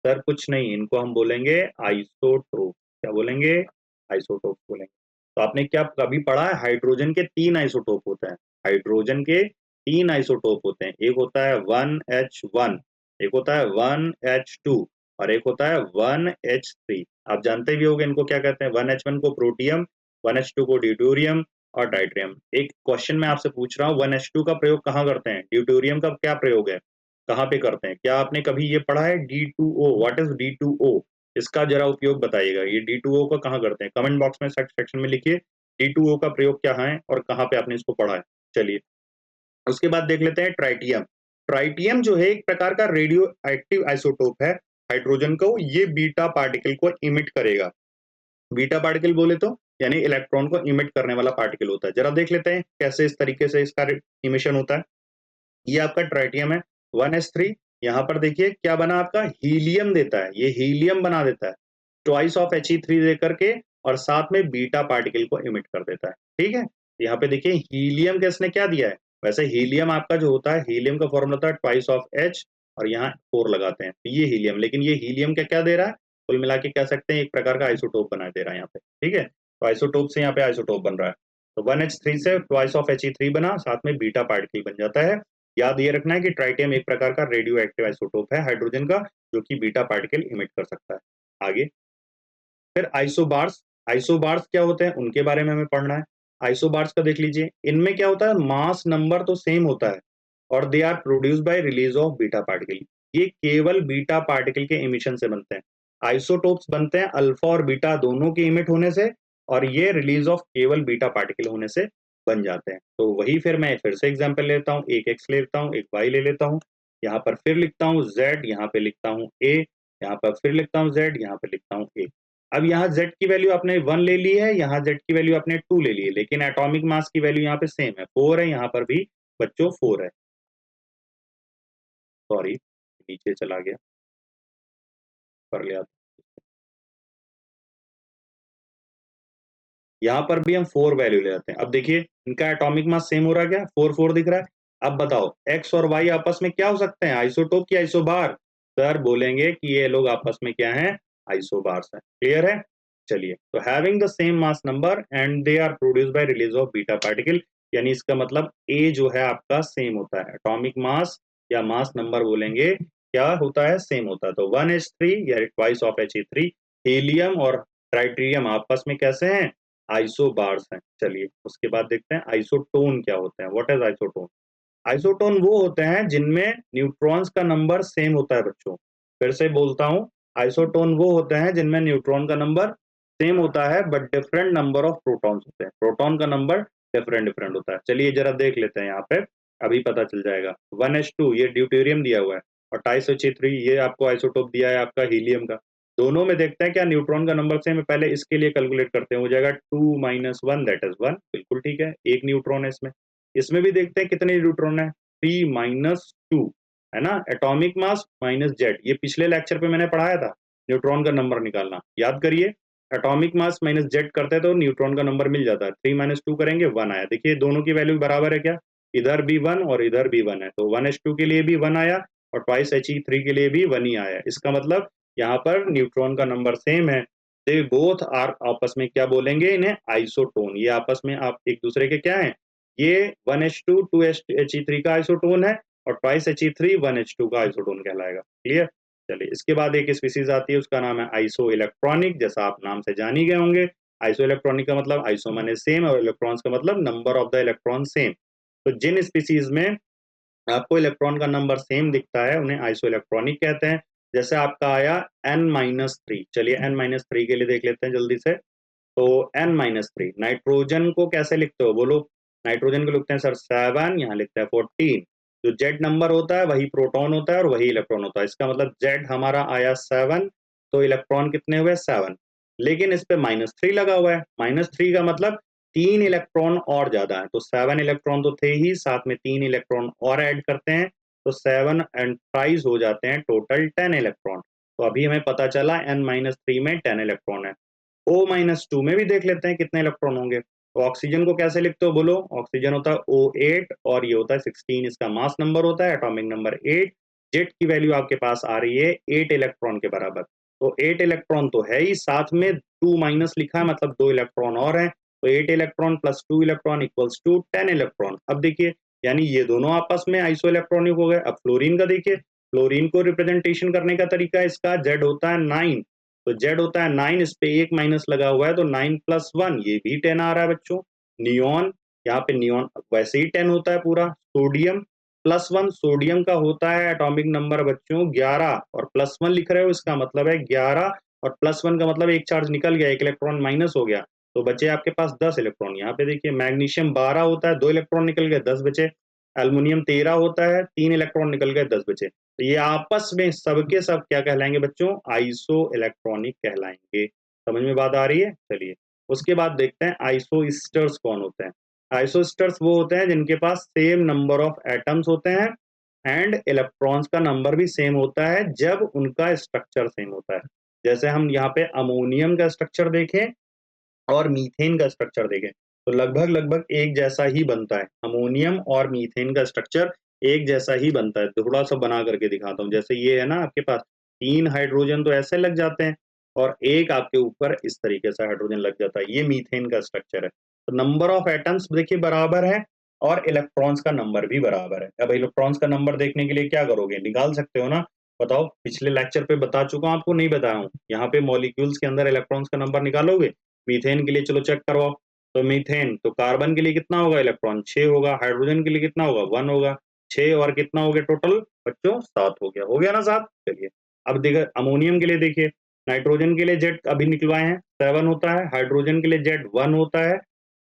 सर कुछ नहीं, इनको हम बोलेंगे आइसोटोप। क्या बोलेंगे? आइसोटोप बोलेंगे। तो आपने क्या कभी पढ़ा है, हाइड्रोजन के 3 आइसोटोप होते हैं। हाइड्रोजन के 3 आइसोटोप होते हैं, एक होता है 1H1, एक होता है 1H2 और एक होता है 1H3। आप जानते भी होंगे इनको क्या कहते हैं, 1H1 को प्रोटियम, 1H2 को ड्यूटेरियम और ट्राइटियम। एक क्वेश्चन मैं आपसे पूछ रहा हूँ, 1H2 का प्रयोग कहाँ करते हैं, ड्यूटेरियम का क्या प्रयोग है, कहाँ पे करते हैं? क्या आपने कभी ये पढ़ा है D2O? What is D2O? इसका जरा उपयोग बताइएगा, ये D2O का कहाँ करते हैं? कमेंट बॉक्स में सेक्शन में लिखिए D2O का प्रयोग क्या है और कहाँ पे आपने इसको पढ़ा है। चलिए उसके बाद देख लेते हैं ट्राइटियम। ट्राइटियम जो है एक प्रकार का रेडियो एक्टिव आइसोटोप है हाइड्रोजन को, ये बीटा पार्टिकल को इमिट करेगा। बीटा पार्टिकल बोले तो यानी इलेक्ट्रॉन को इमिट करने वाला पार्टिकल होता है। जरा देख लेते हैं कैसे इस तरीके से इसका इमिशन होता है। ये आपका ट्राइटियम है 1s3, यहाँ पर देखिए क्या बना आपका, हीलियम देता है, ये हीलियम बना देता है ट्वाइस ऑफ He3 दे करके, और साथ में बीटा पार्टिकल को इमिट कर देता है, ठीक है। यहाँ पे देखिए हीलियम का इसने क्या दिया है, वैसे हीलियम आपका जो होता है, हीलियम का फॉर्मूला होता है ट्वाइस ऑफ H और यहाँ 4 लगाते हैं, तो ये हीलियम, लेकिन ये हीलियम क्या क्या दे रहा है, कुल मिला के कह सकते हैं एक प्रकार का आइसोटोप बना दे रहा है यहाँ पे, ठीक है। तो आइसोटोप से यहाँ पे आइसोटोप बन रहा है, तो 1H3 से ट्वाइस ऑफ He3 बना, साथ में बीटा पार्टिकल बन जाता है। याद ये रखना है कि ट्राइटियम एक प्रकार का रेडियो एक्टिव आइसोटोप है हाइड्रोजन का, जो कि बीटा पार्टिकल इमिट कर सकता है। आगे फिर आइसोबार्स। आइसोबार्स क्या होते हैं उनके बारे में हमें पढ़ना है। आइसोबार्स का देख लीजिए, इनमें क्या होता है, मास नंबर तो सेम होता है और they are produced by release of beta particle. ये केवल बीटा पार्टिकल के इमिशन से बनते हैं। आइसोटोप्स बनते हैं अल्फा और बीटा दोनों के इमिट होने से, और ये रिलीज ऑफ केवल बीटा पार्टिकल होने से बन जाते हैं। तो वही फिर मैं फिर से एग्जांपल लेता हूँ, एक x लेता हूँ, एक y ले लेता हूँ, यहाँ पर फिर लिखता हूँ z, यहाँ पे लिखता हूँ a, यहाँ पर फिर लिखता हूँ z, यहाँ पे लिखता हूँ a। अब यहाँ z की वैल्यू आपने 1 ले ली है, यहाँ z की वैल्यू आपने 2 ले ली है, लेकिन एटॉमिक मास की वैल्यू यहाँ पे सेम है, 4 है, यहाँ पर भी बच्चों 4 है। सॉरी नीचे चला गया, कर लिया। यहाँ पर भी हम 4 वैल्यू ले आते हैं। अब देखिए इनका एटॉमिक मास सेम हो रहा है क्या, 4 4 दिख रहा है। अब बताओ x और y आपस में क्या हो सकते हैं, आइसोटोप की आइसोबार? सर बोलेंगे कि ये लोग आपस में क्या हैं, आइसोबार्स हैं। क्लियर है। चलिए, तो having the same mass number and they are produced by release of beta particle, यानी इसका मतलब a जो है आपका सेम होता है, एटॉमिक मास या मास नंबर बोलेंगे क्या होता है, सेम होता है। तो 1H3 या ट्वाइस ऑफ He3, हीलियम और ट्राइटियम आपस में कैसे हैं, आइसोबार्स हैं। चलिए उसके बाद देखते हैं आइसोटोन क्या होते हैं। What is isotone? आइसोटोन वो होते हैं जिनमें न्यूट्रॉन्स का नंबर सेम होता है बच्चों। फिर से बोलता हूँ, आइसोटोन वो होते हैं जिनमें न्यूट्रॉन का नंबर सेम होता है but different number of protons होते हैं, प्रोटॉन का नंबर डिफरेंट डिफरेंट होता है। चलिए जरा देख लेते हैं यहाँ पे, अभी पता चल जाएगा। 1H2 ये ड्यूटेरियम दिया हुआ है और टाइसोची3 ये आपको आइसोटोप दिया है आपका हीलियम का। दोनों में देखते हैं क्या न्यूट्रॉन का नंबर सेम है, पहले इसके लिए कैलकुलेट करते हैं, हो जाएगा 2 - 1 दैट इज 1, बिल्कुल ठीक है, एक न्यूट्रॉन है इसमें। इसमें भी देखते हैं कितने न्यूट्रॉन है, 3 माइनस 2, है ना, एटॉमिक मास माइनस जेड, ये पिछले लेक्चर पे मैंने पढ़ाया था न्यूट्रॉन का नंबर निकालना, याद करिए। एटॉमिक मास माइनस जेड करते हैं तो न्यूट्रॉन का नंबर मिल जाता है, 3 माइनस 2 करेंगे 1 आया। देखिए दोनों की वैल्यू बराबर है क्या, इधर भी 1 और इधर भी 1 है, तो 1s2 के लिए भी 1 आया और ट्वाइस He3 के लिए भी 1 ही आया। इसका मतलब यहाँ पर न्यूट्रॉन का नंबर सेम है, दे बोथ आर, आपस में क्या बोलेंगे इन्हें, आइसोटोन। ये आपस में आप एक दूसरे के क्या है, ये 1s2 2He3 का आइसोटोन है और ट्वाइस He3 1h2 का आइसोटोन कहलाएगा। क्लियर। चलिए इसके बाद एक स्पीसीज आती है, उसका नाम है आइसो इलेक्ट्रॉनिक, जैसा आप नाम से जान ही गए होंगे। आइसो इलेक्ट्रॉनिक का मतलब आइसो माने सेम और इलेक्ट्रॉन्स का मतलब number of the electron same. तो जिन स्पीसीज में आपको इलेक्ट्रॉन का नंबर सेम दिखता है उन्हें आइसो इलेक्ट्रॉनिक कहते हैं। जैसे आपका आया n-3, चलिए n-3 के लिए देख लेते हैं जल्दी से। तो n-3 नाइट्रोजन को कैसे लिखते हो बोलो, नाइट्रोजन को लिखते हैं सर 7, यहाँ लिखते हैं 14। जो जेड नंबर होता है वही प्रोटॉन होता है और वही इलेक्ट्रॉन होता है, इसका मतलब जेड हमारा आया 7, तो इलेक्ट्रॉन कितने हुए 7। लेकिन इस पे -3 लगा हुआ है, -3 का मतलब 3 इलेक्ट्रॉन और ज्यादा है, तो 7 इलेक्ट्रॉन तो थे ही, साथ में 3 इलेक्ट्रॉन और ऐड करते हैं तो 7 एंड 5 हो जाते हैं टोटल 10 इलेक्ट्रॉन। तो अभी हमें पता चला n-3 में 10 इलेक्ट्रॉन है। O-2 में भी देख लेते हैं कितने इलेक्ट्रॉन होंगे। तो ऑक्सीजन को कैसे लिखते हो बोलो, ऑक्सीजन होता है O8 और ये होता है 16, इसका मास नंबर होता है एटॉमिक नंबर 8। जेट की वैल्यू आपके पास आ रही है 8 इलेक्ट्रॉन के बराबर, तो 8 इलेक्ट्रॉन तो है ही, साथ में 2 माइनस लिखा है मतलब 2 इलेक्ट्रॉन और हैं, तो 8 electron plus 2 electron equals to 10 electron. अब देखिए यानी ये दोनों आपस में आइसो इलेक्ट्रॉनिक हो गए। अब फ्लोरीन का देखिए, फ्लोरीन को रिप्रेजेंटेशन करने का तरीका इसका जेड होता है 9, तो जेड होता है 9, इस पे एक माइनस लगा हुआ है तो 9 प्लस 1 ये भी 10 आ रहा है बच्चों। नियॉन, यहाँ पे नियॉन वैसे ही 10 होता है पूरा। सोडियम +1, सोडियम का होता है एटॉमिक नंबर बच्चों 11 और +1 लिख रहे हो, इसका मतलब है 11 और +1 का मतलब एक चार्ज निकल गया, एक इलेक्ट्रॉन माइनस हो गया, तो बचे आपके पास 10 इलेक्ट्रॉन। यहाँ पे देखिए मैग्नीशियम 12 होता है, 2 इलेक्ट्रॉन निकल गए 10 बचे। एल्युमिनियम 13 होता है, 3 इलेक्ट्रॉन निकल गए 10 बचे। तो ये आपस में सबके सब क्या कहलाएंगे बच्चों, आइसो इलेक्ट्रॉनिक कहलाएंगे। समझ में बात आ रही है। चलिए उसके बाद देखते हैं आइसोस्टर्स कौन होते हैं। आइसोस्टर्स वो होते हैं जिनके पास सेम नंबर ऑफ एटम्स होते हैं एंड इलेक्ट्रॉन्स का नंबर भी सेम होता है जब उनका स्ट्रक्चर सेम होता है। जैसे हम यहाँ पे अमोनियम का स्ट्रक्चर देखें और मीथेन का स्ट्रक्चर देखें तो लगभग लगभग एक जैसा ही बनता है। अमोनियम और मीथेन का स्ट्रक्चर एक जैसा ही बनता है। थोड़ा सा बना करके दिखाता हूँ, जैसे ये है ना आपके पास 3 हाइड्रोजन तो ऐसे लग जाते हैं और एक आपके ऊपर इस तरीके से हाइड्रोजन लग जाता है, ये मीथेन का स्ट्रक्चर है। तो नंबर ऑफ एटम्स देखिए बराबर है और इलेक्ट्रॉन्स का नंबर भी बराबर है। अब इलेक्ट्रॉन्स का नंबर देखने के लिए क्या करोगे, निकाल सकते हो ना, बताओ। पिछले लेक्चर पे बता चुका हूँ आपको, नहीं बताया हूँ। यहाँ पे मॉलिक्यूल्स के अंदर इलेक्ट्रॉन्स का नंबर निकालोगे। मीथेन के लिए चलो चेक करवाओ, तो मीथेन तो कार्बन के लिए कितना होगा इलेक्ट्रॉन 6 होगा, हाइड्रोजन के लिए कितना होगा 1 होगा, 6 और कितना हो गया टोटल बच्चों 7 हो गया ना 7। चलिए अब देखिए अमोनियम के लिए देखिए, नाइट्रोजन के लिए जेड अभी निकलवाए हैं 7 होता है, हाइड्रोजन के लिए जेड 1 होता है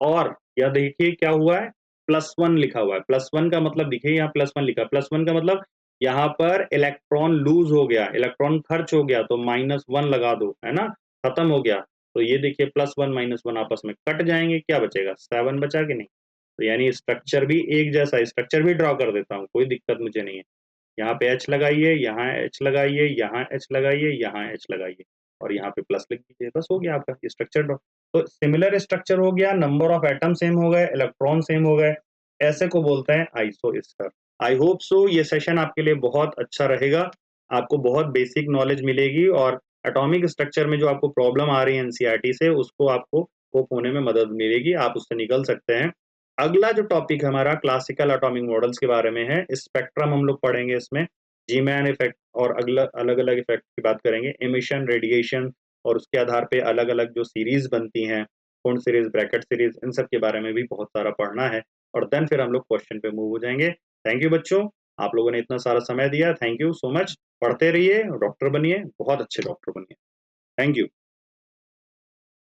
और यह देखिए क्या हुआ है +1 लिखा हुआ है। +1 का मतलब देखिए यहाँ +1 लिखा, +1 का मतलब यहाँ पर इलेक्ट्रॉन लूज हो गया, इलेक्ट्रॉन खर्च हो गया, तो -1 लगा दो, है ना, खत्म हो गया। तो ये देखिए +1 -1 आपस में कट जाएंगे, क्या बचेगा 7 बचा कि नहीं। तो यानी स्ट्रक्चर भी एक जैसा, स्ट्रक्चर भी ड्रॉ कर देता हूँ, कोई दिक्कत मुझे नहीं है। यहाँ पे H लगाइए, यहाँ H लगाइए, यहाँ H लगाइए, यहाँ H लगाइए और यहाँ पे प्लस लिख दीजिए, बस हो गया आपका स्ट्रक्चर ड्रॉ। तो सिमिलर स्ट्रक्चर हो गया, नंबर ऑफ एटम सेम हो गए, इलेक्ट्रॉन सेम हो गए, ऐसे को बोलते हैं आइसोस्टर। आई होप सो ये सेशन आपके लिए बहुत अच्छा रहेगा, आपको बहुत बेसिक नॉलेज मिलेगी और एटॉमिक स्ट्रक्चर में जो आपको प्रॉब्लम आ रही है एनसीईआरटी से उसको आपको कोप होने में मदद मिलेगी, आप उससे निकल सकते हैं। अगला जो टॉपिक हमारा क्लासिकल एटॉमिक मॉडल्स के बारे में है, स्पेक्ट्रम हम लोग पढ़ेंगे इसमें, जी मैन इफेक्ट और अगला अलग अलग इफेक्ट की बात करेंगे, एमिशन, रेडिएशन और उसके आधार पे अलग अलग जो सीरीज बनती हैं, कौन सीरीज, ब्रैकेट सीरीज, इन सब के बारे में भी बहुत सारा पढ़ना है और देन फिर हम लोग क्वेश्चन पे मूव हो जाएंगे। थैंक यू बच्चों, आप लोगों ने इतना सारा समय दिया, थैंक यू सो मच। पढ़ते रहिए, डॉक्टर बनिए, बहुत अच्छे डॉक्टर बनिए। Thank you.